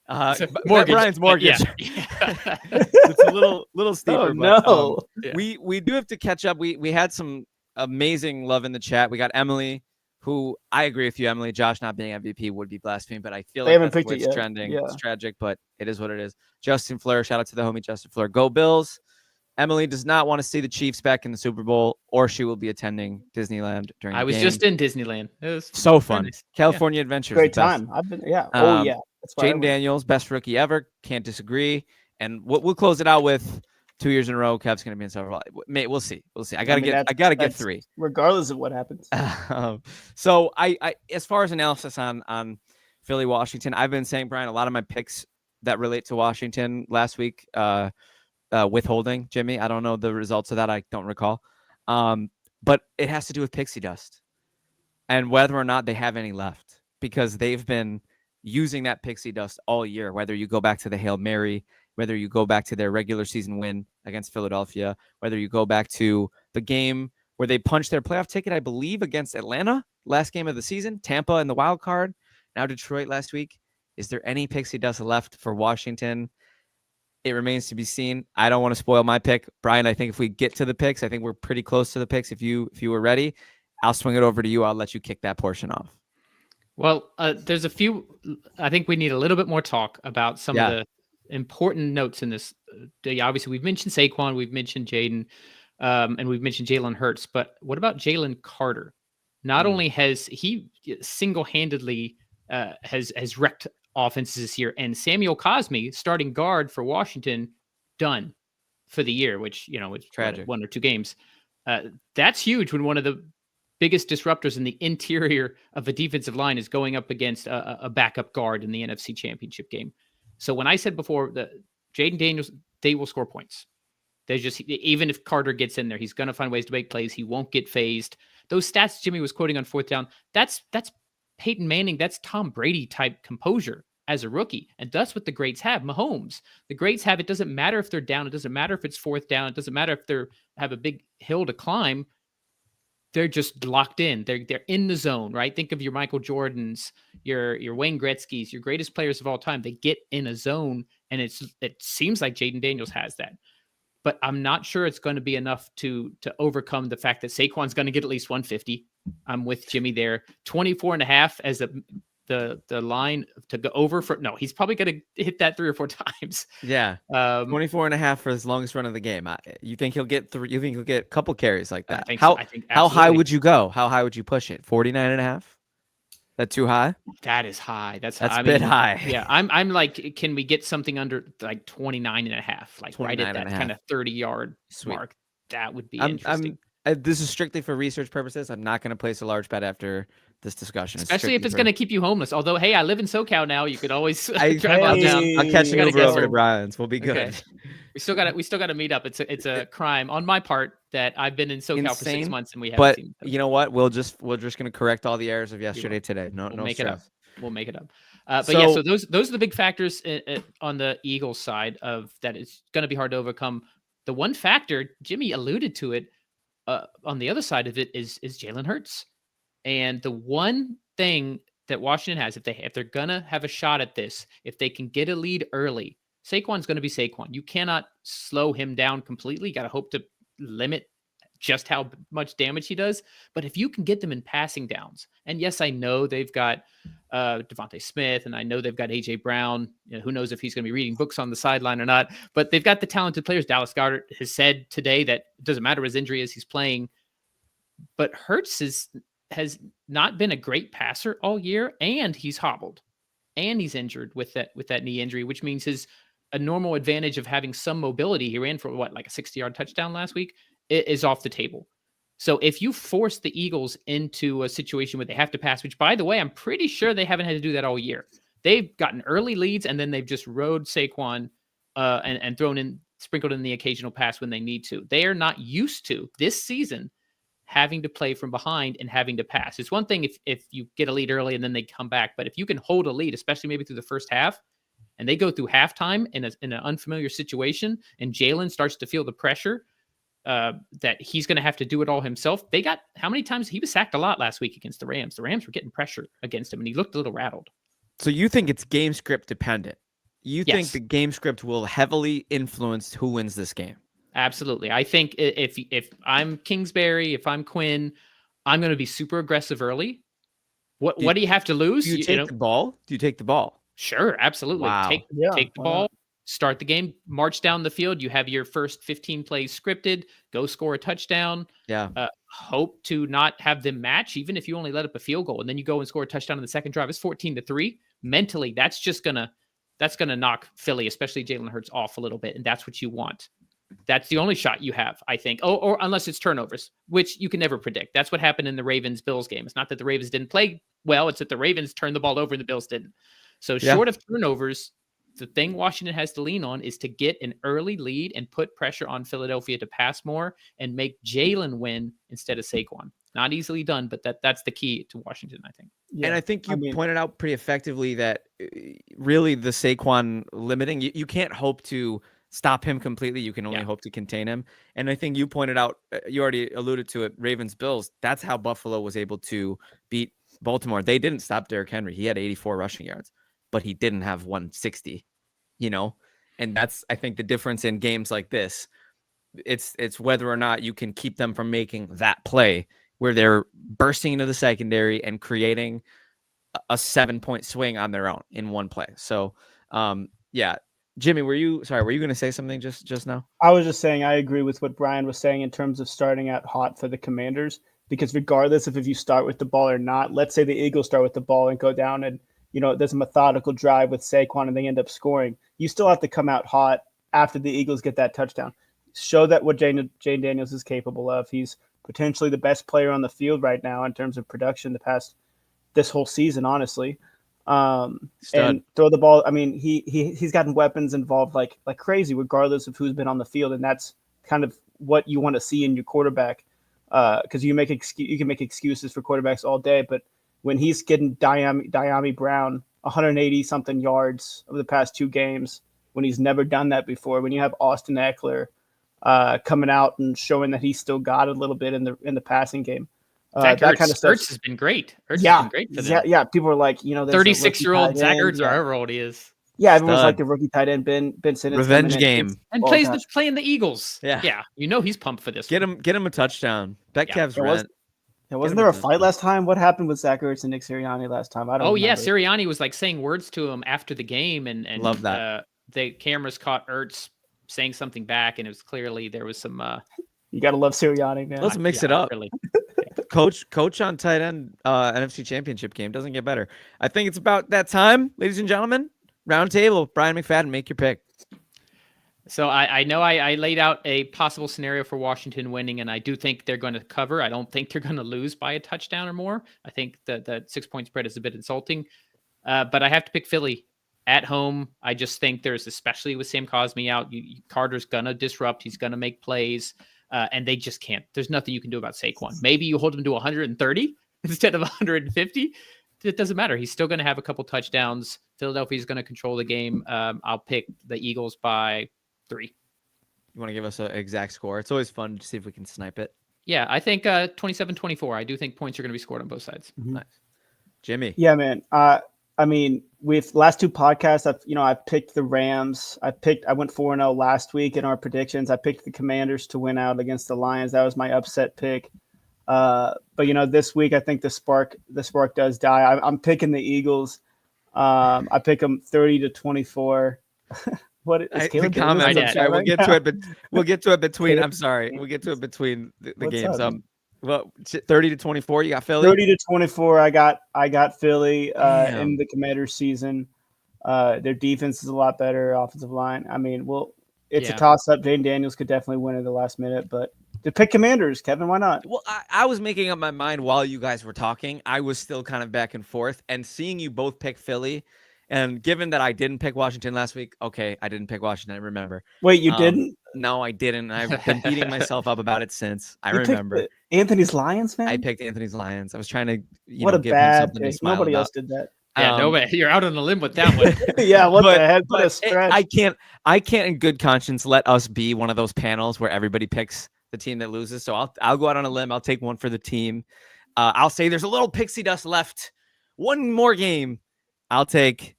Brian's mortgage. Yeah. It's a little steeper. Oh, but, we do have to catch up. We had some amazing love in the chat. We got Emily, who I agree with you, Emily. Josh not being MVP would be blasphemy, but I feel like that's where it's trending. Yeah. It's tragic, but it is what it is. Justin Fleur, shout out to the homie Justin Fleur. Go Bills. Emily does not want to see the Chiefs back in the Super Bowl, or she will be attending Disneyland during the game. I was just in Disneyland. It was so fun. Nice. California Adventures. Great time. I've been, yeah. Jayden Daniels, best rookie ever. Can't disagree. And we'll close it out with 2 years in a row. Kev's going to be in Super Bowl. We'll see. I got to get 3. Regardless of what happens. So I as far as analysis on Philly, Washington, I've been saying, Brian, a lot of my picks that relate to Washington last week, withholding, Jimmy. I don't know the results of that. I don't recall. But it has to do with pixie dust and whether or not they have any left, because they've been using that pixie dust all year, whether you go back to the Hail Mary, whether you go back to their regular season win against Philadelphia, whether you go back to the game where they punched their playoff ticket, I believe, against Atlanta, last game of the season, Tampa in the wild card, now Detroit last week. Is there any pixie dust left for Washington? It remains to be seen. I don't want to spoil my pick. Brian, I think if we get to the picks, I think we're pretty close to the picks. If you were ready, I'll swing it over to you. I'll let you kick that portion off. Well, there's a few. I think we need a little bit more talk about some of the important notes in this. Obviously, we've mentioned Saquon, we've mentioned Jayden, and we've mentioned Jalen Hurts. But what about Jalen Carter? Not only has he single-handedly has wrecked offenses this year, and Samuel Cosmi, starting guard for Washington, done for the year, which it's tragic. 1 or 2 games. That's huge when one of the biggest disruptors in the interior of a defensive line is going up against a backup guard in the NFC Championship game. So when I said before that Jayden Daniels, they will score points. There's just, even if Carter gets in there, he's going to find ways to make plays. He won't get phased. Those stats Jimmy was quoting on fourth down, that's Peyton Manning, that's Tom Brady type composure as a rookie. And that's what the greats have. Mahomes, the greats have, it doesn't matter if they're down. It doesn't matter if it's fourth down. It doesn't matter if they have a big hill to climb. They're just locked in. They're in the zone, right? Think of your Michael Jordans, your Wayne Gretzky's, your greatest players of all time. They get in a zone, and it seems like Jayden Daniels has that. But I'm not sure it's going to be enough to overcome the fact that Saquon's going to get at least 150. I'm with Jimmy there. 24.5 as the line to go over for. No, he's probably going to hit that 3 or 4 times. Yeah. 24.5 for his longest run of the game. You think he'll get you think he'll get a couple carries like that? How high would you go? How high would you push it? 49.5? That too high? That is high. That's a bit high. Yeah. I'm like, can we get something under like 29.5? Like right at that kind of 30-yard mark. That would be interesting. This is strictly for research purposes. I'm not going to place a large bet after this discussion. Especially if it's going to keep you homeless. Although, hey, I live in SoCal now. You could always drive on down. I'll catch an Uber over to Brian's. We'll be good. Okay. We still got to meet up. It's a crime on my part that I've been in SoCal for 6 months and we haven't seen. But you know what? We're just going to correct all the errors of yesterday today. No make stress. It up. We'll make it up. So those are the big factors on the Eagles side of that. It's going to be hard to overcome. The one factor, Jimmy alluded to it, on the other side of it is Jalen Hurts. And the one thing that Washington has, if they're gonna have a shot at this, if they can get a lead early, Saquon's gonna be Saquon. You cannot slow him down completely. You gotta hope to limit just how much damage he does. But if you can get them in passing downs, and yes, I know they've got Devontae Smith, and I know they've got AJ Brown. You know, who knows if he's going to be reading books on the sideline or not? But they've got the talented players. Dallas Goedert has said today that it doesn't matter his injury as he's playing. But Hurts has not been a great passer all year, and he's hobbled, and he's injured with that knee injury, which means a normal advantage of having some mobility. He ran for like a 60-yard touchdown last week. It is off the table. So if you force the Eagles into a situation where they have to pass, which by the way, I'm pretty sure they haven't had to do that all year. They've gotten early leads and then they've just rode Saquon and sprinkled in the occasional pass when they need to. They are not used to this season having to play from behind and having to pass. It's one thing if you get a lead early and then they come back, but if you can hold a lead, especially maybe through the first half, and they go through halftime in an unfamiliar situation, and Jalen starts to feel the pressure that he's going to have to do it all himself. They got how many times he was sacked a lot last week against the Rams. The Rams were getting pressure against him, and he looked a little rattled. So you think it's game script dependent? You think the game script will heavily influence who wins this game? Absolutely. I think if I'm Kingsbury, if I'm Quinn, I'm going to be super aggressive early. What do you have to lose? Do you take the ball? Do you take the ball? Sure, absolutely. Wow. Take the ball. Start the game, march down the field. You have your first 15 plays scripted. Go score a touchdown. Yeah. Hope to not have them match, even if you only let up a field goal, and then you go and score a touchdown in the second drive. It's 14-3. Mentally, that's gonna knock Philly, especially Jalen Hurts, off a little bit, and that's what you want. That's the only shot you have, I think. Or unless it's turnovers, which you can never predict. That's what happened in the Ravens-Bills game. It's not that the Ravens didn't play well; it's that the Ravens turned the ball over and the Bills didn't. So short of turnovers, the thing Washington has to lean on is to get an early lead and put pressure on Philadelphia to pass more and make Jalen win instead of Saquon. Not easily done, but that's the key to Washington, I think. Yeah. And I think you pointed out pretty effectively that really the Saquon limiting, you can't hope to stop him completely. You can only hope to contain him. And I think you pointed out, you already alluded to it, Ravens-Bills, that's how Buffalo was able to beat Baltimore. They didn't stop Derrick Henry. He had 84 rushing yards, but he didn't have 160, and that's, I think, the difference in games like this. It's whether or not you can keep them from making that play where they're bursting into the secondary and creating a 7-point swing on their own in one play. So, Jimmy, were you going to say something just now? I was just saying, I agree with what Brian was saying in terms of starting out hot for the Commanders, because regardless of if you start with the ball or not, let's say the Eagles start with the ball and go down and, there's a methodical drive with Saquon and they end up scoring. You still have to come out hot after the Eagles get that touchdown. show that what Jane Daniels is capable of. He's potentially the best player on the field right now in terms of production this whole season, honestly. And throw the ball. I mean, he's gotten weapons involved like crazy, regardless of who's been on the field, and that's kind of what you want to see in your quarterback. Because you can make excuses for quarterbacks all day, but when he's getting Dyami Brown 180 something yards over the past 2 games, when he's never done that before, when you have Austin Eckler coming out and showing that he's still got a little bit in the passing game. That kind of stuff has been great. Has been great for them. Yeah. People are like, 36-year-old Zach Ertz, or however old he is. Yeah, everyone's like the rookie tight end Ben Simmons. Revenge game. And playing the Eagles. Yeah. He's pumped for this. Get him a touchdown. Metcalf's rent. Wasn't there a fight last time? What happened with Zach Ertz and Nick Sirianni last time? I don't know. Yeah, Sirianni was like saying words to him after the game, and love that. The cameras caught Ertz saying something back, and it was clearly there was some you gotta love Sirianni, man. Let's mix it up. Really. Coach on tight end NFC Championship game doesn't get better. I think it's about that time, ladies and gentlemen. Round table, Brian McFadden, make your pick. So I know I laid out a possible scenario for Washington winning, and I do think they're going to cover. I don't think they're going to lose by a touchdown or more. I think that the 6-point spread is a bit insulting. But I have to pick Philly at home. I just think there's, especially with Sam Cosmi out, Carter's going to disrupt. He's going to make plays, and they just can't. There's nothing you can do about Saquon. Maybe you hold him to 130 instead of 150. It doesn't matter. He's still going to have a couple touchdowns. Philadelphia's going to control the game. I'll pick the Eagles by 3. You want to give us an exact score? It's always fun to see if we can snipe it. Yeah, I think 27-24. I do think points are going to be scored on both sides. Mm-hmm. Nice. Jimmy. Yeah, man. I mean, with last 2 podcasts, I picked the Rams. I went 4-0 last week in our predictions. I picked the Commanders to win out against the Lions. That was my upset pick. But this week I think the spark does die. I'm picking the Eagles. I pick them 30-24. What is Caleb? Comments? I'm sorry. We'll get to it, but we'll get to it between. I'm sorry. We'll get to it between the games. 30-24. You got Philly. 30-24. I got Philly in the Commanders season. Their defense is a lot better. Offensive line. I mean, it's a toss up. Jane Daniels could definitely win at the last minute, but to pick Commanders, Kevin, why not? Well, I was making up my mind while you guys were talking. I was still kind of back and forth, and seeing you both pick Philly. And given that I didn't pick Washington last week, okay, I didn't pick Washington. I remember. Wait, you didn't? No, I didn't. I've been beating myself up about it since. I remember. Anthony's Lions, man? I picked Anthony's Lions. I was trying to, give him something to smile Nobody about. else did that. Yeah, nobody. You're out on a limb with that one. Yeah, what the heck? What a stretch. I can't in good conscience let us be one of those panels where everybody picks the team that loses. So I'll go out on a limb. I'll take one for the team. I'll say there's a little pixie dust left. One more game. I'll take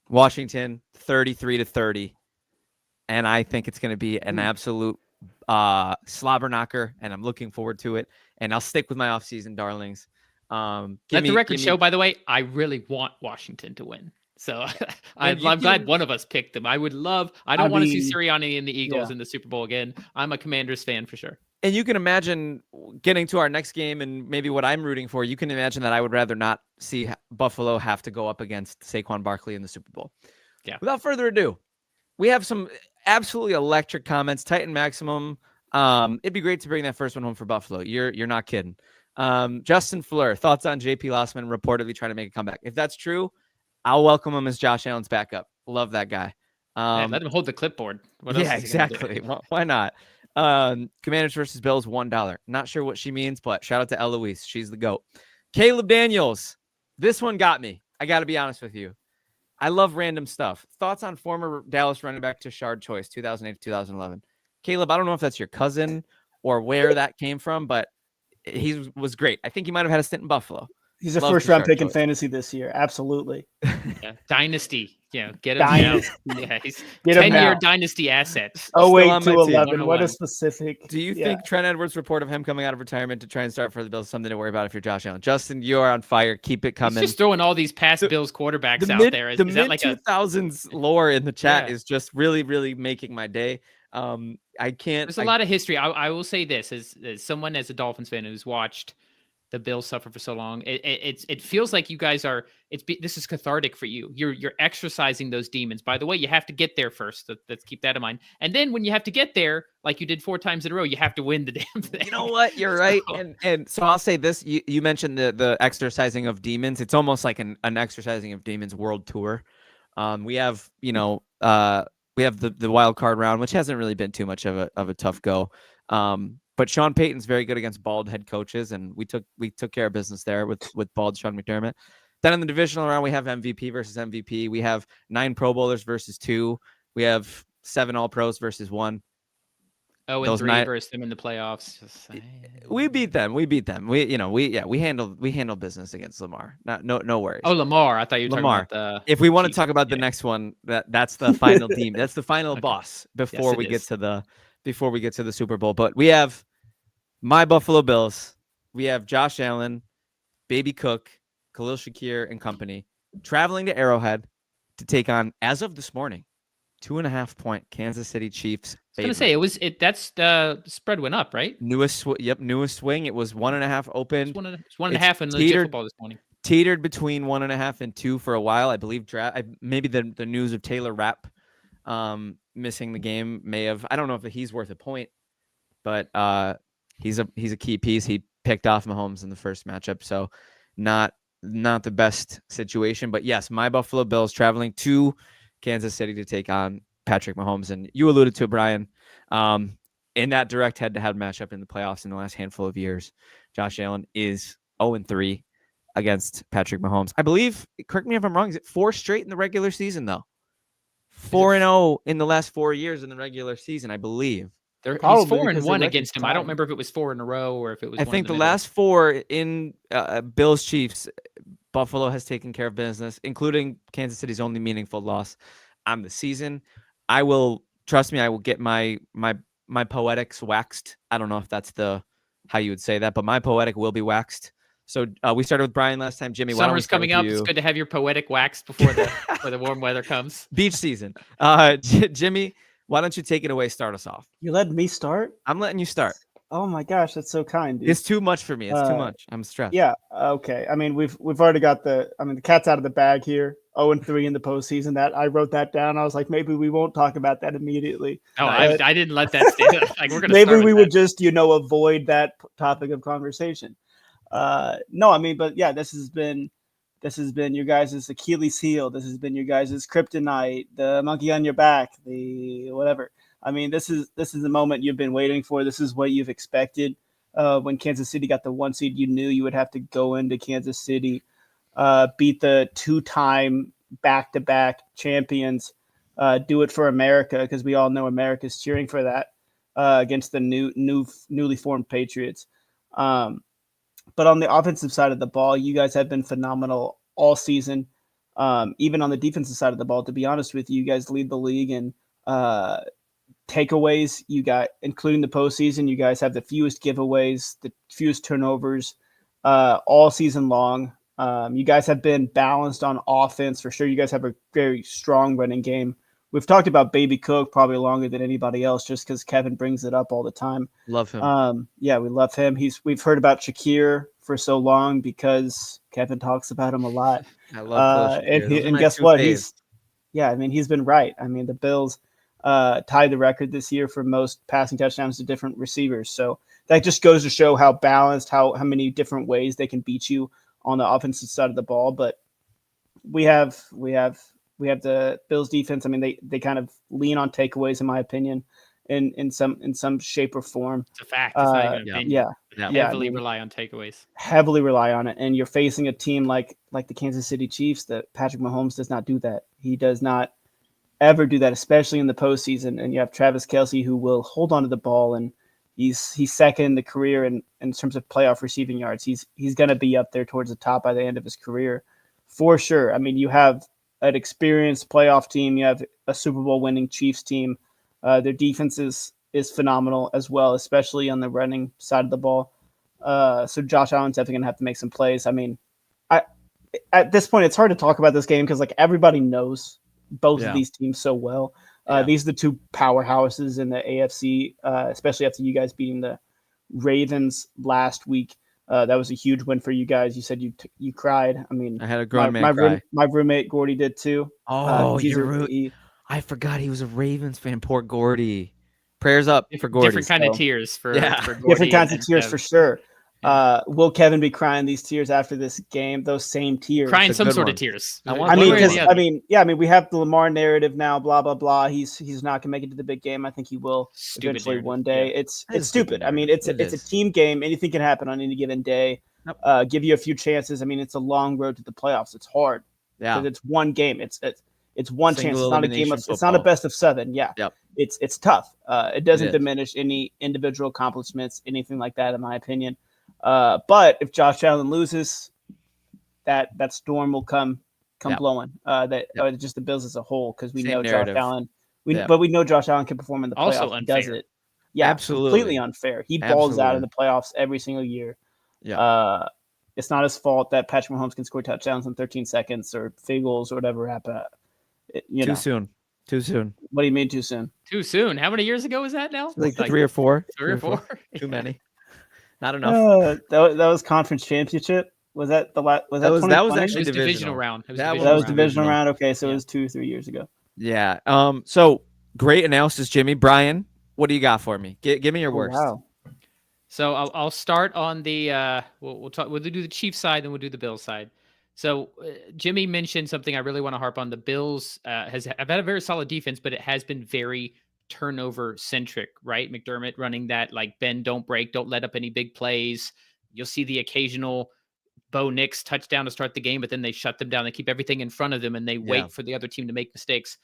Washington 33-30, and I think it's going to be an absolute slobber knocker, and I'm looking forward to it. And I'll stick with my offseason darlings. Let the record show, by the way, I really want Washington to win. So I'm glad one of us picked them. I don't want to see Sirianni and the Eagles in the Super Bowl again. I'm a Commanders fan for sure. And you can imagine getting to our next game and maybe what I'm rooting for. You can imagine that I would rather not see Buffalo have to go up against Saquon Barkley in the Super Bowl. Yeah. Without further ado, we have some absolutely electric comments. Titan Maximum. It'd be great to bring that first one home for Buffalo. You're not kidding. Justin Fleur, thoughts on JP Lossman reportedly trying to make a comeback. If that's true, I'll welcome him as Josh Allen's backup. Love that guy. Let him hold the clipboard. Exactly. Why not? Commanders versus Bills, $1. Not sure what she means, but shout out to Eloise. She's the GOAT. Caleb Daniels. This one got me. I got to be honest with you. I love random stuff. Thoughts on former Dallas running back Tashard Choice, 2008 to 2011. Caleb, I don't know if that's your cousin or where that came from, but he was great. I think he might have had a stint in Buffalo. He's a first-round pick in fantasy this year. Absolutely. Yeah. Dynasty. Yeah, get him Dynasty. now. Yeah, he's Get him 10-year now. dynasty assets. Oh, wait, on my to team. 11. What a specific. Do you think Trent Edwards' report of him coming out of retirement to try and start for the Bills is something to worry about if you're Josh Allen? Justin, you are on fire. Keep it coming. He's just throwing all these past Bills quarterbacks out there. Is that like 2000s lore in the chat is just really, really making my day. I can't. There's a lot of history. I will say this as someone, as a Dolphins fan who's watched the Bills suffer for so long. It feels like you guys are. This is cathartic for you. You're exercising those demons. By the way, you have to get there first. Let's keep that in mind. And then when you have to get there, like you did 4 times in a row, you have to win the damn thing. You know what? You're right. And so I'll say this: you mentioned the exercising of demons. It's almost like an exercising of demons world tour. We have we have the wild card round, which hasn't really been too much of a tough go. But Sean Payton's very good against bald head coaches, and we took care of business there with bald Sean McDermott. Then in the divisional round, we have MVP versus MVP. We have 9 Pro Bowlers versus 2. We have 7 All Pros versus 1. 0-3 versus them in the playoffs. We beat them. We handle business against Lamar. No worries. Oh, Lamar. I thought you were Lamar. talking about if we want to talk about the next one, that's the final team. That's the final boss before we get to the Super Bowl. But we have my Buffalo Bills. We have Josh Allen, Baby Cook, Khalil Shakir, and company traveling to Arrowhead to take on, as of this morning, 2.5-point Kansas City Chiefs. I was gonna say that's the spread went up, right? Newest swing. It was 1.5 open. It's 1.5 in legit football this morning. Teetered between 1.5 and 2 for a while. I believe maybe the news of Taylor Rapp missing the game may have. I don't know if he's worth a point, but he's a key piece. He picked off Mahomes in the first matchup, so not the best situation. But yes, my Buffalo Bills traveling to Kansas City to take on Patrick Mahomes. And you alluded to it, Brian, in that direct head-to-head matchup in the playoffs in the last handful of years, Josh Allen is 0-3 against Patrick Mahomes. I believe, correct me if I'm wrong, is it 4 straight in the regular season, though? 4-0 in the last 4 years in the regular season, I believe. He's 4-1 against him. I don't remember if it was 4 in a row or if it was. I think the last 4 in Bills Chiefs, Buffalo has taken care of business, including Kansas City's only meaningful loss on the season. I will get my poetics waxed. I don't know if that's how you would say that, but my poetic will be waxed. So we started with Brian last time. Jimmy, summer's coming up. It's good to have your poetic waxed before the warm weather comes. Beach season. Jimmy, why don't you take it away? Start us off. You letting me start? I'm letting you start. Oh my gosh, that's so kind, dude. It's too much for me. It's too much. I'm stressed. Yeah. Okay. I mean, we've already got the cat's out of the bag here. 0-3 in the postseason. That I wrote that down. I was like, maybe we won't talk about that immediately. Oh, I didn't let that stay. Like we're gonna. Maybe we would just avoid that topic of conversation. No, I mean, but yeah, this has been your guys' Achilles heel. This has been your guys' kryptonite, the monkey on your back, the whatever. I mean, this is the moment you've been waiting for. This is what you've expected. When Kansas City got the 1 seed, you knew you would have to go into Kansas City, beat the 2-time back-to-back champions, do it for America, because we all know America's cheering for that against the newly formed Patriots. But on the offensive side of the ball, you guys have been phenomenal all season. Even on the defensive side of the ball, to be honest with you, you guys lead the league in takeaways. You got, including the postseason, you guys have the fewest giveaways, the fewest turnovers all season long. You guys have been balanced on offense for sure. You guys have a very strong running game. We've talked about Baby Cook probably longer than anybody else, just because Kevin brings it up all the time. Love him. Yeah, we love him. We've heard about Shakir for so long because Kevin talks about him a lot. I love and guess what? He's been right. I mean, the Bills tied the record this year for most passing touchdowns to different receivers. So that just goes to show how balanced, how many different ways they can beat you on the offensive side of the ball. But we have the Bills defense. I mean, they kind of lean on takeaways, in my opinion, in some shape or form. It's a fact. It's not even an opinion. Heavily rely on takeaways. Heavily rely on it. And you're facing a team like the Kansas City Chiefs that Patrick Mahomes does not do that. He does not ever do that, especially in the postseason. And you have Travis Kelce, who will hold on to the ball, and he's second in the career in terms of playoff receiving yards. He's going to be up there towards the top by the end of his career, for sure. I mean, you have an experienced playoff team. You have a Super Bowl winning Chiefs team. Their defense is phenomenal as well, especially on the running side of the ball. So Josh Allen's definitely going to have to make some plays. I mean, at this point, it's hard to talk about this game because everybody knows both of these teams so well. These are the two powerhouses in the AFC, especially after you guys beating the Ravens last week. That was a huge win for you guys. You said you cried. I mean, I had a grown man cry. My roommate Gordy did too. Oh, I forgot he was a Ravens fan. Poor Gordy. Prayers up for Gordy. Different kind of tears for Gordy different kinds of tears for sure. Will Kevin be crying these tears after this game? Those same tears, crying some sort of tears. We have the Lamar narrative now. Blah blah blah. He's not gonna make it to the big game. I think he will eventually one day. Yeah. It's stupid. I mean, it's a team game. Anything can happen on any given day. Yep. Give you a few chances. I mean, it's a long road to the playoffs. It's hard. Yeah, because it's one game. It's one chance. It's not a game of. It's not a best of 7. Yeah. Yep. It's tough. It doesn't diminish any individual accomplishments, anything like that, in my opinion. But if Josh Allen loses, that storm will come blowing. Just the Bills as a whole, because we know narrative. Josh Allen. But we know Josh Allen can perform in the playoffs. Also unfair. He does it. Yeah, absolutely, completely unfair. He balls out in the playoffs every single year. Yeah. It's not his fault that Patrick Mahomes can score touchdowns in 13 seconds or field goals or whatever happened. Too soon. What do you mean too soon? Too soon. How many years ago was that now? Like 3 or 4. 3 or 4. Too many. Not enough. That was conference championship. Was that the last? That was actually divisional round. That was divisional round. Okay, so it was 2 or 3 years ago. Yeah. So great analysis, Jimmy. Brian, what do you got for me? Give me your worst. Wow. So I'll start on the we'll do the Chiefs side, then we'll do the Bills side. So Jimmy mentioned something I really want to harp on. The Bills have had a very solid defense, but it has been very turnover centric, right? McDermott running that like bend, don't break, don't let up any big plays. You'll see the occasional Bo Nix touchdown to start the game, but then they shut them down. They keep everything in front of them and they wait for the other team to make mistakes.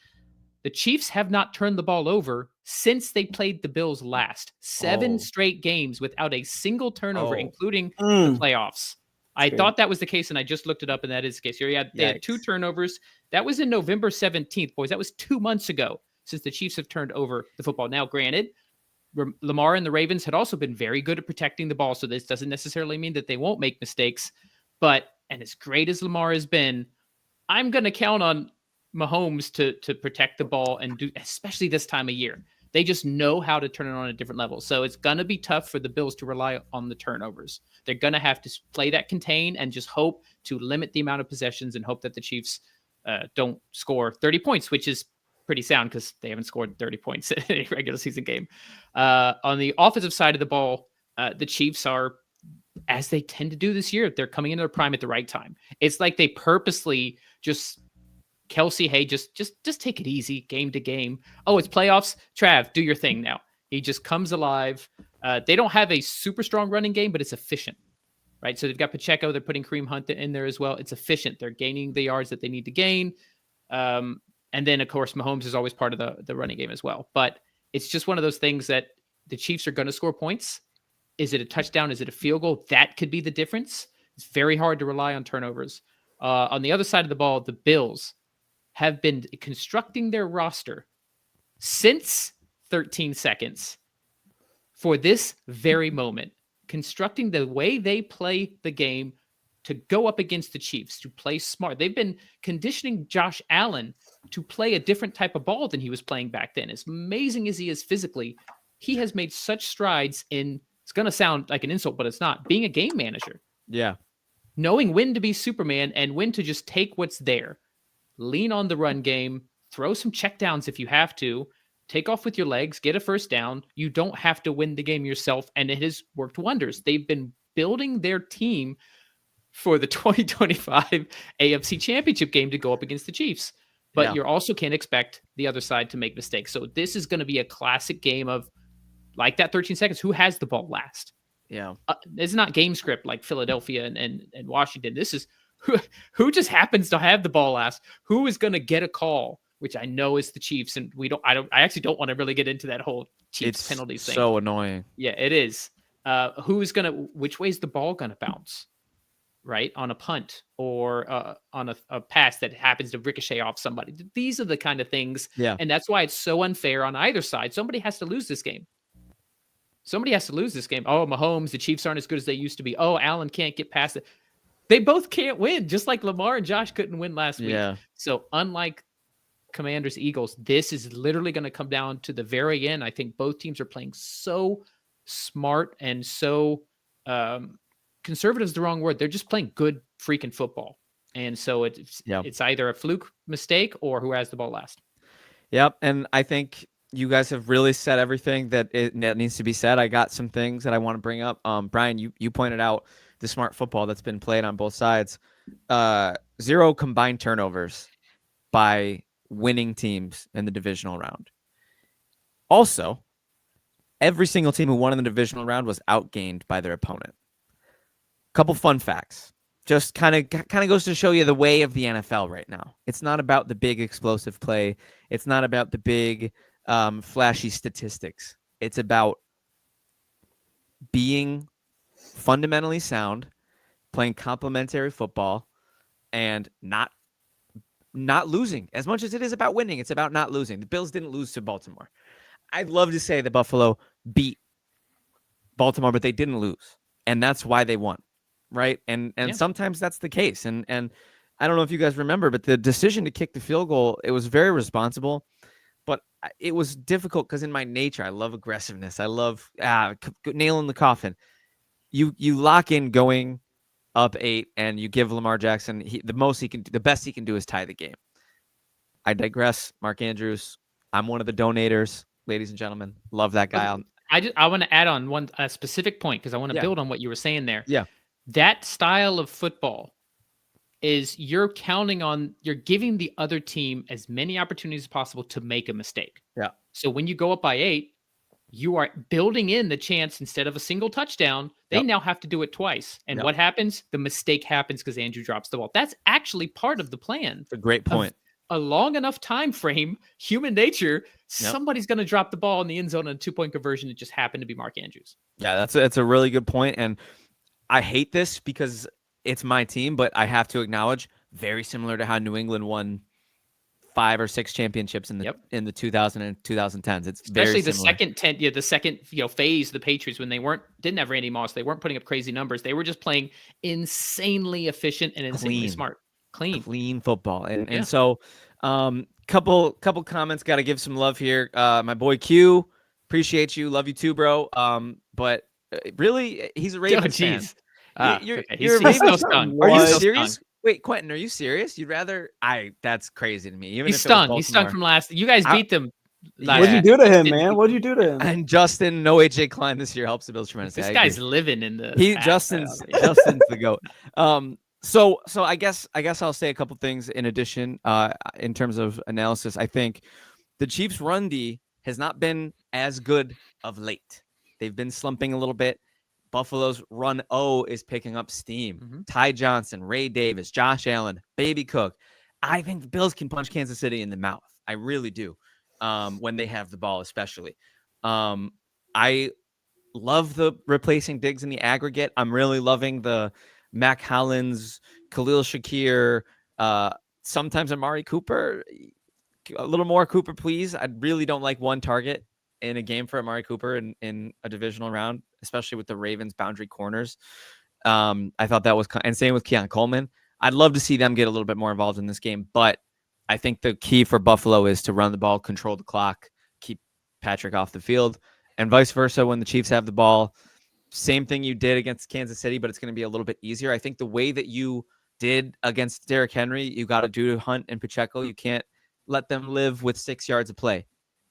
The Chiefs have not turned the ball over since they played the Bills last. 7 straight games without a single turnover, including the playoffs. I thought that was the case, and I just looked it up, and that is the case. Here, they had 2 turnovers. That was in November 17th, boys. That was 2 months ago since the Chiefs have turned over the football. Now, granted, Lamar and the Ravens had also been very good at protecting the ball, so this doesn't necessarily mean that they won't make mistakes. But, and as great as Lamar has been, I'm going to count on Mahomes to protect the ball and do, especially this time of year. They just know how to turn it on a different level. So it's going to be tough for the Bills to rely on the turnovers. They're going to have to play that contain and just hope to limit the amount of possessions and hope that the Chiefs don't score 30 points, which is pretty sound because they haven't scored 30 points in a regular season game. On the offensive side of the ball, the Chiefs are, as they tend to do this year, they're coming into their prime at the right time. It's like they purposely just... Kelsey, hey, just take it easy, game to game. Oh, it's playoffs. Trav, do your thing now. He just comes alive. They don't have a super strong running game, but it's efficient, right? So they've got Pacheco. They're putting Kareem Hunt in there as well. It's efficient. They're gaining the yards that they need to gain. And then, of course, Mahomes is always part of the running game as well. But it's just one of those things that the Chiefs are going to score points. Is it a touchdown? Is it a field goal? That could be the difference. It's very hard to rely on turnovers. On the other side of the ball, the Bills have been constructing their roster since 13 seconds for this very moment, constructing the way they play the game to go up against the Chiefs, to play smart. They've been conditioning Josh Allen to play a different type of ball than he was playing back then. As amazing as he is physically, he has made such strides in, it's going to sound like an insult, but it's not, being a game manager. Yeah. Knowing when to be Superman and when to just take what's there. Lean on the run game, throw some checkdowns if you have to, take off with your legs, get a first down. You don't have to win the game yourself, and it has worked wonders. They've been building their team for the 2025 AFC Championship game to go up against the Chiefs. But you also can't expect the other side to make mistakes. So this is going to be a classic game of, like that 13 seconds, who has the ball last? Yeah. It's not game script like Philadelphia and Washington. This is who just happens to have the ball last, who is going to get a call, which I know is the Chiefs. And I actually don't want to really get into that whole Chiefs penalties thing. It's so annoying. Yeah, it is. Which way is the ball going to bounce, right? On a punt or on a pass that happens to ricochet off somebody. These are the kind of things. Yeah. And that's why it's so unfair on either side. Somebody has to lose this game. Oh, Mahomes, the Chiefs aren't as good as they used to be. Oh, Allen can't get past it. They both can't win, just like Lamar and Josh couldn't win last week. Yeah. So unlike Commanders, Eagles, this is literally going to come down to the very end. I think both teams are playing so smart and so conservative is the wrong word. They're just playing good freaking football. And so it's either a fluke mistake or who has the ball last. Yep. And I think you guys have really said everything that needs to be said. I got some things that I want to bring up. Brian, you pointed out the smart football that's been played on both sides. 0 combined turnovers by winning teams in the divisional round. Also, every single team who won in the divisional round was outgained by their opponent. Couple fun facts. Just kind of goes to show you the way of the NFL right now. It's not about the big explosive play. It's not about the big flashy statistics. It's about being fundamentally sound, playing complementary football, and not losing. As much as it is about winning, it's about not losing. The Bills didn't lose to Baltimore. I'd love to say that Buffalo beat Baltimore, but they didn't lose. And that's why they won. Right. And sometimes that's the case. And I don't know if you guys remember, but the decision to kick the field goal, it was very responsible, but it was difficult because in my nature, I love aggressiveness. I love nail in the coffin. You lock in going up 8 and you give Lamar Jackson the best he can do is tie the game. I digress. Mark Andrews. I'm one of the donators, ladies and gentlemen. Love that guy. I want to add on a specific point because I want to build on what you were saying there. Yeah. That style of football is you're giving the other team as many opportunities as possible to make a mistake. Yeah. So when you go up by 8, you are building in the chance instead of a single touchdown, they now have to do it twice. And what happens? The mistake happens because Andrew drops the ball. That's actually part of the plan. It's a great point. A long enough time frame, human nature, somebody's going to drop the ball in the end zone on a 2-point conversion. It just happened to be Mark Andrews. Yeah, that's a really good point. And I hate this because it's my team, but I have to acknowledge very similar to how New England won 5 or 6 championships in the 2000 and 2010s. It's especially the second phase of the Patriots when they didn't have Randy Moss. They weren't putting up crazy numbers. They were just playing insanely efficient and insanely smart, clean football. And so couple comments. Got to give some love here. My boy Q, appreciate you, love you too, bro. But really, he's a Ravens fan. You're a Ravens fan. Are you serious? Wait, Quentin, are you serious? You'd rather that's crazy to me. Even he's stung. He's stung from last. You guys beat them. What'd you do to him, man? What'd you do to him? And Justin, no AJ Klein this year helps the Bills tremendously. This guy's living in the. Justin's the goat. So I guess I'll say a couple things in addition. In terms of analysis, I think the Chiefs' run D has not been as good of late. They've been slumping a little bit. Buffalo's run O is picking up steam. Mm-hmm. Ty Johnson, Ray Davis, Josh Allen, Baby Cook. I think the Bills can punch Kansas City in the mouth. I really do. When they have the ball, especially. I love the replacing Diggs in the aggregate. I'm really loving the Mac Hollins, Khalil Shakir, sometimes Amari Cooper. A little more Cooper, please. I really don't like one target in a game for Amari Cooper in a divisional round, especially with the Ravens boundary corners. I thought that was, and same with Keon Coleman. I'd love to see them get a little bit more involved in this game, but I think the key for Buffalo is to run the ball, control the clock, keep Patrick off the field, and vice versa when the Chiefs have the ball. Same thing you did against Kansas City, but it's going to be a little bit easier. I think the way that you did against Derrick Henry, you got to do to Hunt and Pacheco. You can't let them live with 6 yards of play.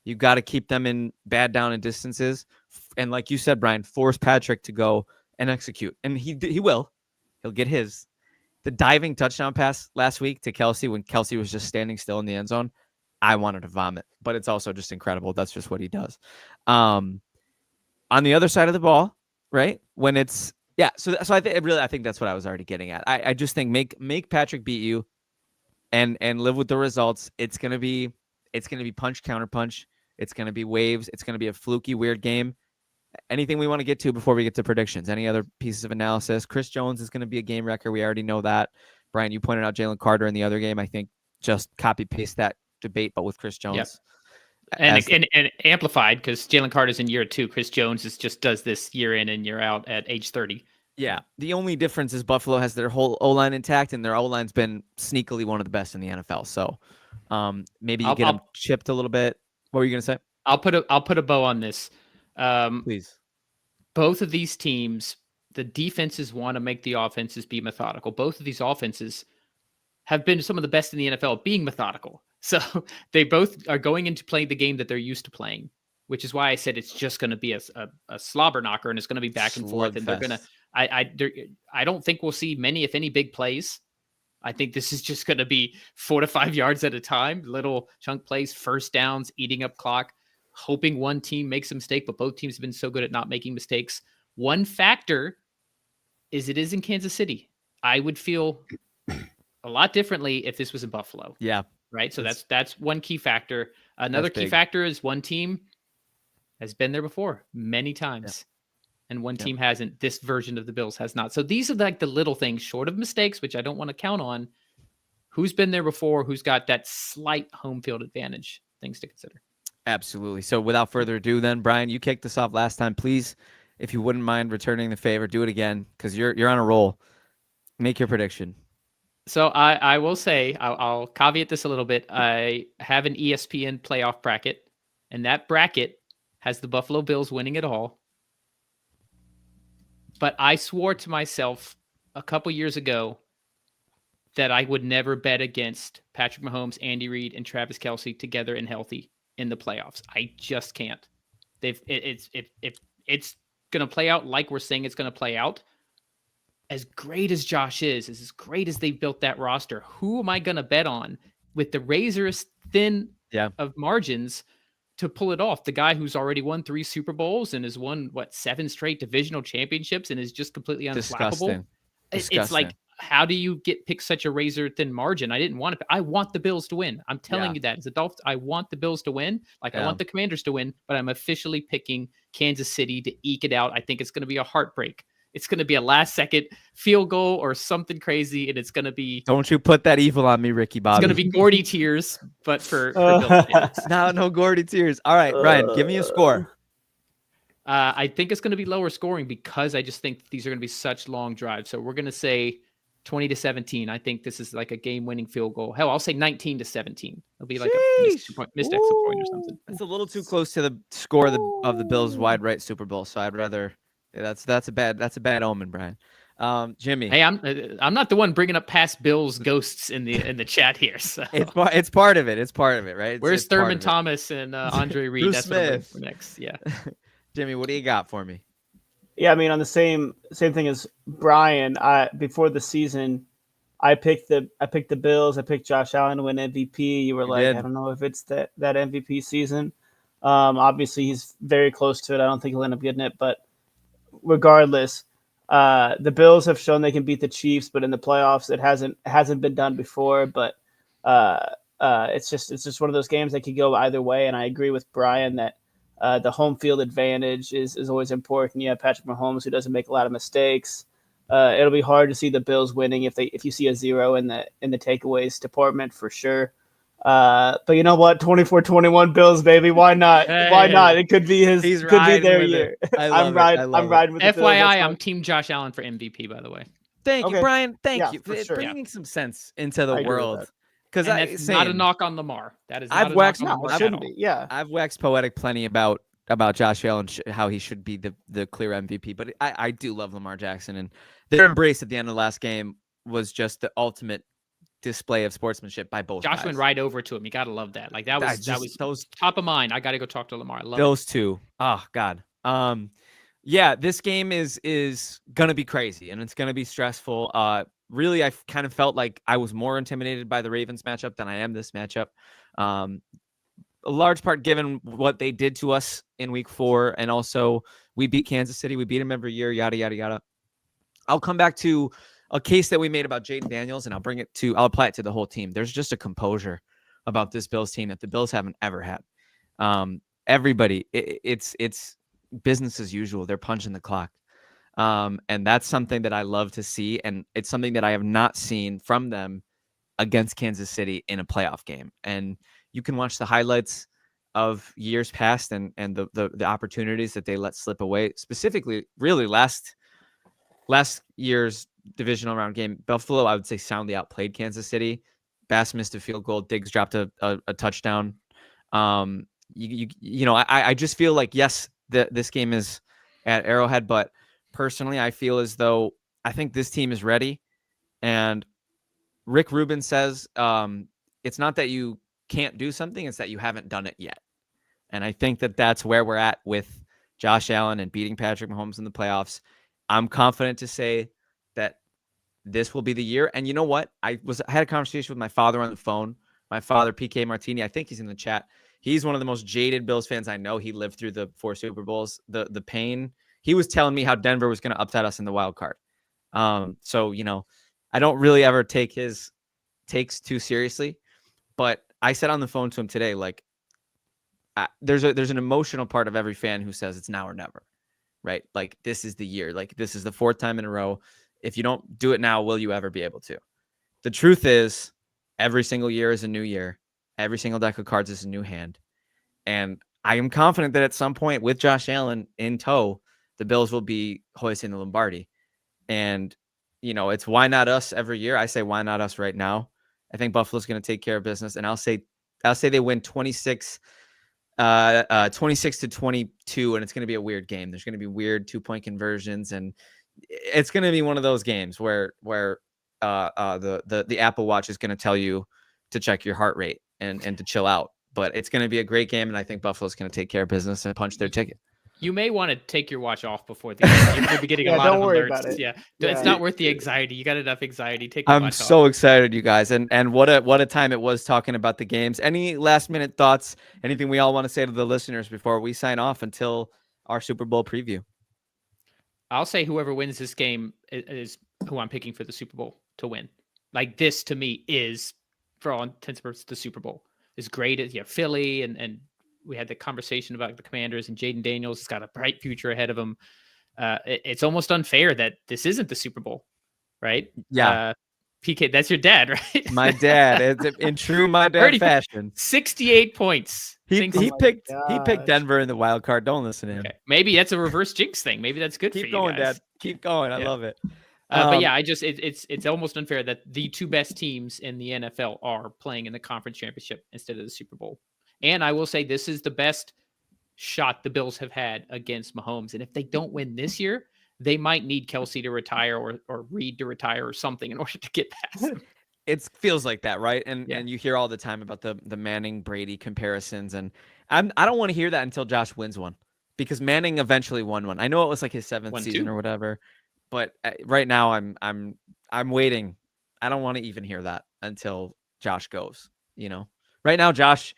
You got to keep them in bad down and distances. And like you said, Brian, force Patrick to go and execute. And he will. He'll get his. The diving touchdown pass last week to Kelsey when Kelsey was just standing still in the end zone, I wanted to vomit. But it's also just incredible. That's just what he does. On the other side of the ball, right? When it's so I think that's what I was already getting at. I just think make Patrick beat you and live with the results. It's gonna be punch counter punch. It's gonna be waves. It's gonna be a fluky weird game. Anything we want to get to before we get to predictions? Any other pieces of analysis? Chris Jones is going to be a game wrecker. We already know that. Brian, you pointed out Jalen Carter in the other game. I think just copy paste that debate, but with Chris Jones. Yep. And amplified because Jalen Carter's in year 2. Chris Jones just does this year in and year out at age 30. Yeah. The only difference is Buffalo has their whole O-line intact, and their O-line's been sneakily one of the best in the NFL. So maybe you get them chipped a little bit. What were you going to say? I'll put a bow on this. Please. Both of these teams the defenses want to make the offenses be methodical. Both of these offenses have been some of the best in the NFL at being methodical. So they both are going into playing the game that they're used to playing, which is why I said it's just going to be a slobber knocker, and it's going to be back and forth. And they're going to, I don't think we'll see many, if any, big plays. I think this is just going to be 4 to 5 yards at a time, little chunk plays, first downs, eating up clock, hoping one team makes a mistake, but both teams have been so good at not making mistakes. One factor is it is in Kansas City. I would feel a lot differently if this was in Buffalo. Yeah. Right. So that's one key factor. Another key factor is one team has been there before many times. And one team hasn't. This version of the Bills has not. So these are like the little things short of mistakes, which I don't want to count on. Who's been there before? Who's got that slight home field advantage? Things to consider. Absolutely. So without further ado, then, Brian, you kicked us off last time. Please, if you wouldn't mind returning the favor, do it again because you're on a roll. Make your prediction. So I will say, I'll caveat this a little bit. I have an ESPN playoff bracket, and that bracket has the Buffalo Bills winning it all. But I swore to myself a couple years ago that I would never bet against Patrick Mahomes, Andy Reid, and Travis Kelce together and healthy in the playoffs. I just can't. If it's going to play out like we're saying it's going to play out, as great as Josh is as great as they've built that roster, who am I going to bet on with the razors thin of margins to pull it off? The guy who's already won 3 Super Bowls and has won 7 straight divisional championships and is just completely unflappable. It's like, how do you pick such a razor thin margin? I didn't want to. I want the Bills to win. I'm telling you that as a Dolphins, I want the Bills to win. I want the Commanders to win, but I'm officially picking Kansas City to eke it out. I think it's going to be a heartbreak. It's going to be a last-second field goal or something crazy, and it's going to be... Don't you put that evil on me, Ricky Bobby. It's going to be Gordy tears, but for Bills fans. No Gordy tears. All right, Brian, give me a score. I think it's going to be lower scoring because I just think these are going to be such long drives. So we're going to say 20-17. I think this is like a game-winning field goal. Hell, I'll say 19-17. It'll be like a missed extra point or something. It's a little too close to the score of the Bills' wide right Super Bowl, so I'd rather... That's a bad omen, Brian. Jimmy. Hey, I'm not the one bringing up past Bills ghosts in the chat here. So it's part of it. It's part of it, right? Where's Thurman Thomas and Andre Reed? That's what I'm waiting for next. Yeah. Jimmy, what do you got for me? Yeah, I mean, on the same thing as Brian. Before the season, I picked the Bills. I picked Josh Allen to win MVP. You were like, I don't know if it's that MVP season. Obviously, he's very close to it. I don't think he'll end up getting it, but regardless, the Bills have shown they can beat the Chiefs, but in the playoffs, it hasn't been done before. But it's just one of those games that could go either way. And I agree with Brian that the home field advantage is always important. You have Patrick Mahomes, who doesn't make a lot of mistakes. It'll be hard to see the Bills winning if you see a 0 in the takeaways department for sure. But you know what? 24-21 Bills, baby. Why not? Hey, Why not? It could be their year. I'm riding with the Bills. FYI, I'm Team Josh Allen for MVP, by the way. Thank you, Brian. Thank you for sure. bringing some sense into the world. Because that's not a knock on Lamar. That is not I've waxed. a knock on Lamar. Yeah, I've waxed poetic plenty about Josh Allen, how he should be the clear MVP. But I do love Lamar Jackson, and their embrace at the end of the last game was just the ultimate display of sportsmanship by both Josh guys. Went right over to him. You got to love that. Like that was those top of mind. I got to go talk to Lamar. I love those two. Oh God. Yeah, this game is gonna be crazy and it's gonna be stressful. Really, I kind of felt like I was more intimidated by the Ravens matchup than I am this matchup. A large part given what they did to us in week 4, and also we beat Kansas City. We beat them every year. Yada yada yada. I'll come back to a case that we made about Jaden Daniels, and I'll apply it to the whole team. There's just a composure about this Bills team that the Bills haven't ever had. Everybody, it's business as usual. They're punching the clock. And that's something that I love to see. And it's something that I have not seen from them against Kansas City in a playoff game. And you can watch the highlights of years past and the opportunities that they let slip away, specifically really last year's divisional round game. Buffalo, I would say, soundly outplayed Kansas City. Bass missed a field goal. Diggs dropped a touchdown. I just feel like, yes, this game is at Arrowhead, but personally, I feel as though I think this team is ready. And Rick Rubin says it's not that you can't do something, it's that you haven't done it yet. And I think that that's where we're at with Josh Allen and beating Patrick Mahomes in the playoffs. I'm confident to say that this will be the year. And you know what? I had a conversation with my father on the phone. My father, PK Martini, I think he's in the chat. He's one of the most jaded Bills fans I know. He lived through the 4 Super Bowls, the pain. He was telling me how Denver was going to upset us in the wild card. So, you know, I don't really ever take his takes too seriously. But I said on the phone to him today, like, there's an emotional part of every fan who says it's now or never, right? Like, this is the year. Like, this is the 4th time in a row. If you don't do it now, will you ever be able to? The truth is, every single year is a new year. Every single deck of cards is a new hand. And I am confident that at some point with Josh Allen in tow, the Bills will be hoisting the Lombardi. And, you know, it's why not us every year. I say, why not us right now? I think Buffalo's going to take care of business. And I'll say they win 26 to 22, and it's going to be a weird game. There's going to be weird 2-point conversions, and it's going to be one of those games where the Apple Watch is going to tell you to check your heart rate and to chill out. But it's going to be a great game, and I think Buffalo's going to take care of business and punch their ticket. You may want to take your watch off before the game. You're going to be getting a lot of alerts. About it. Yeah, it's not worth the anxiety. You got enough anxiety. Take. I'm so excited, you guys, and what a time it was talking about the games. Any last minute thoughts? Anything we all want to say to the listeners before we sign off until our Super Bowl preview? I'll say whoever wins this game is who I'm picking for the Super Bowl to win. Like, this to me is, for all intents and purposes, the Super Bowl. Is great. Yeah, Philly and we had the conversation about the Commanders, and Jaden Daniels has got a bright future ahead of him. It's almost unfair that this isn't the Super Bowl, right? Yeah. PK, that's your dad, right? My dad, it's in true my dad fashion. 68 points. He picked Denver in the wild card. Don't listen to him. Okay. Maybe that's a reverse jinx thing. Maybe that's good for you going, guys. Dad. Keep going. I love it. But yeah, it's almost unfair that the 2 best teams in the NFL are playing in the conference championship instead of the Super Bowl. And I will say this is the best shot the Bills have had against Mahomes. And if they don't win this year, they might need Kelsey to retire or Reed to retire or something in order to get past him. It feels like that, right? And you hear all the time about the Manning Brady comparisons, and I don't want to hear that until Josh wins one, because Manning eventually won one. I know it was like his 7th season or whatever, but right now I'm waiting. I don't want to even hear that until Josh goes. You know, right now Josh.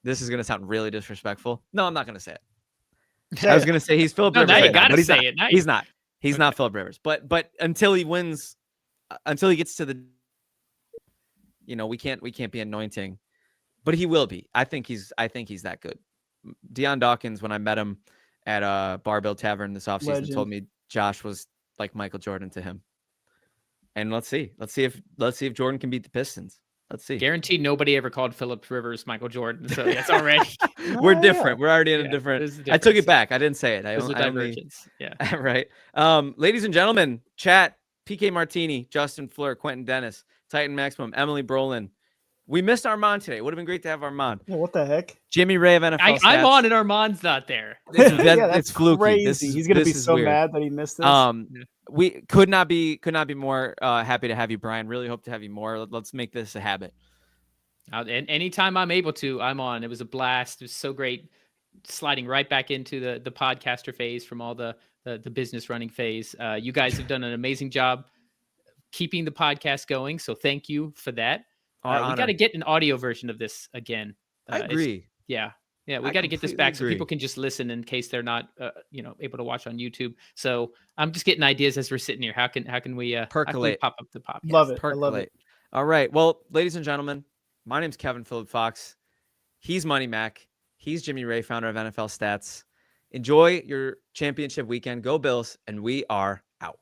This is going to sound really disrespectful. No, I'm not going to say it. I was going to say he's Philip Rivers. Now you got to say it. He's not. He's not Philip Rivers. But until he wins, until he gets to the, you know, we can't be anointing, but he will be. I think he's that good. Deion Dawkins, when I met him at Barbell Tavern this offseason, told me Josh was like Michael Jordan to him. And let's see if Jordan can beat the Pistons. Let's see. Guaranteed nobody ever called Philip Rivers Michael Jordan. So that's already. We're different. We're already in a different. I took it back. I didn't say it. There's a divergence. Yeah. Right. Ladies and gentlemen, chat, PK Martini, Justin Fleur, Quentin Dennis, Titan Maximum, Emily Brolin. We missed Armand today. It would have been great to have Armand. Yeah, what the heck? Jimmy Ray of NFL Stats. I'm on and Armand's not there. It's fluky. Crazy. He's gonna be so mad that he missed this. We could not be more happy to have you, Brian. Really hope to have you more. Let's make this a habit. And anytime I'm able to, I'm on. It was a blast. It was so great sliding right back into the podcaster phase from all the business running phase. You guys have done an amazing job keeping the podcast going. So thank you for that. We got to get an audio version of this again. I agree. Yeah, we got to get this back so people can just listen in case they're not, able to watch on YouTube. So I'm just getting ideas as we're sitting here. How can we percolate? How can we pop up the podcast? Love it. Percolate. I love it. All right. Well, ladies and gentlemen, my name's Kevin Phillip Fox. He's Money Mac. He's Jimmy Ray, founder of NFL Stats. Enjoy your championship weekend. Go Bills, and we are out.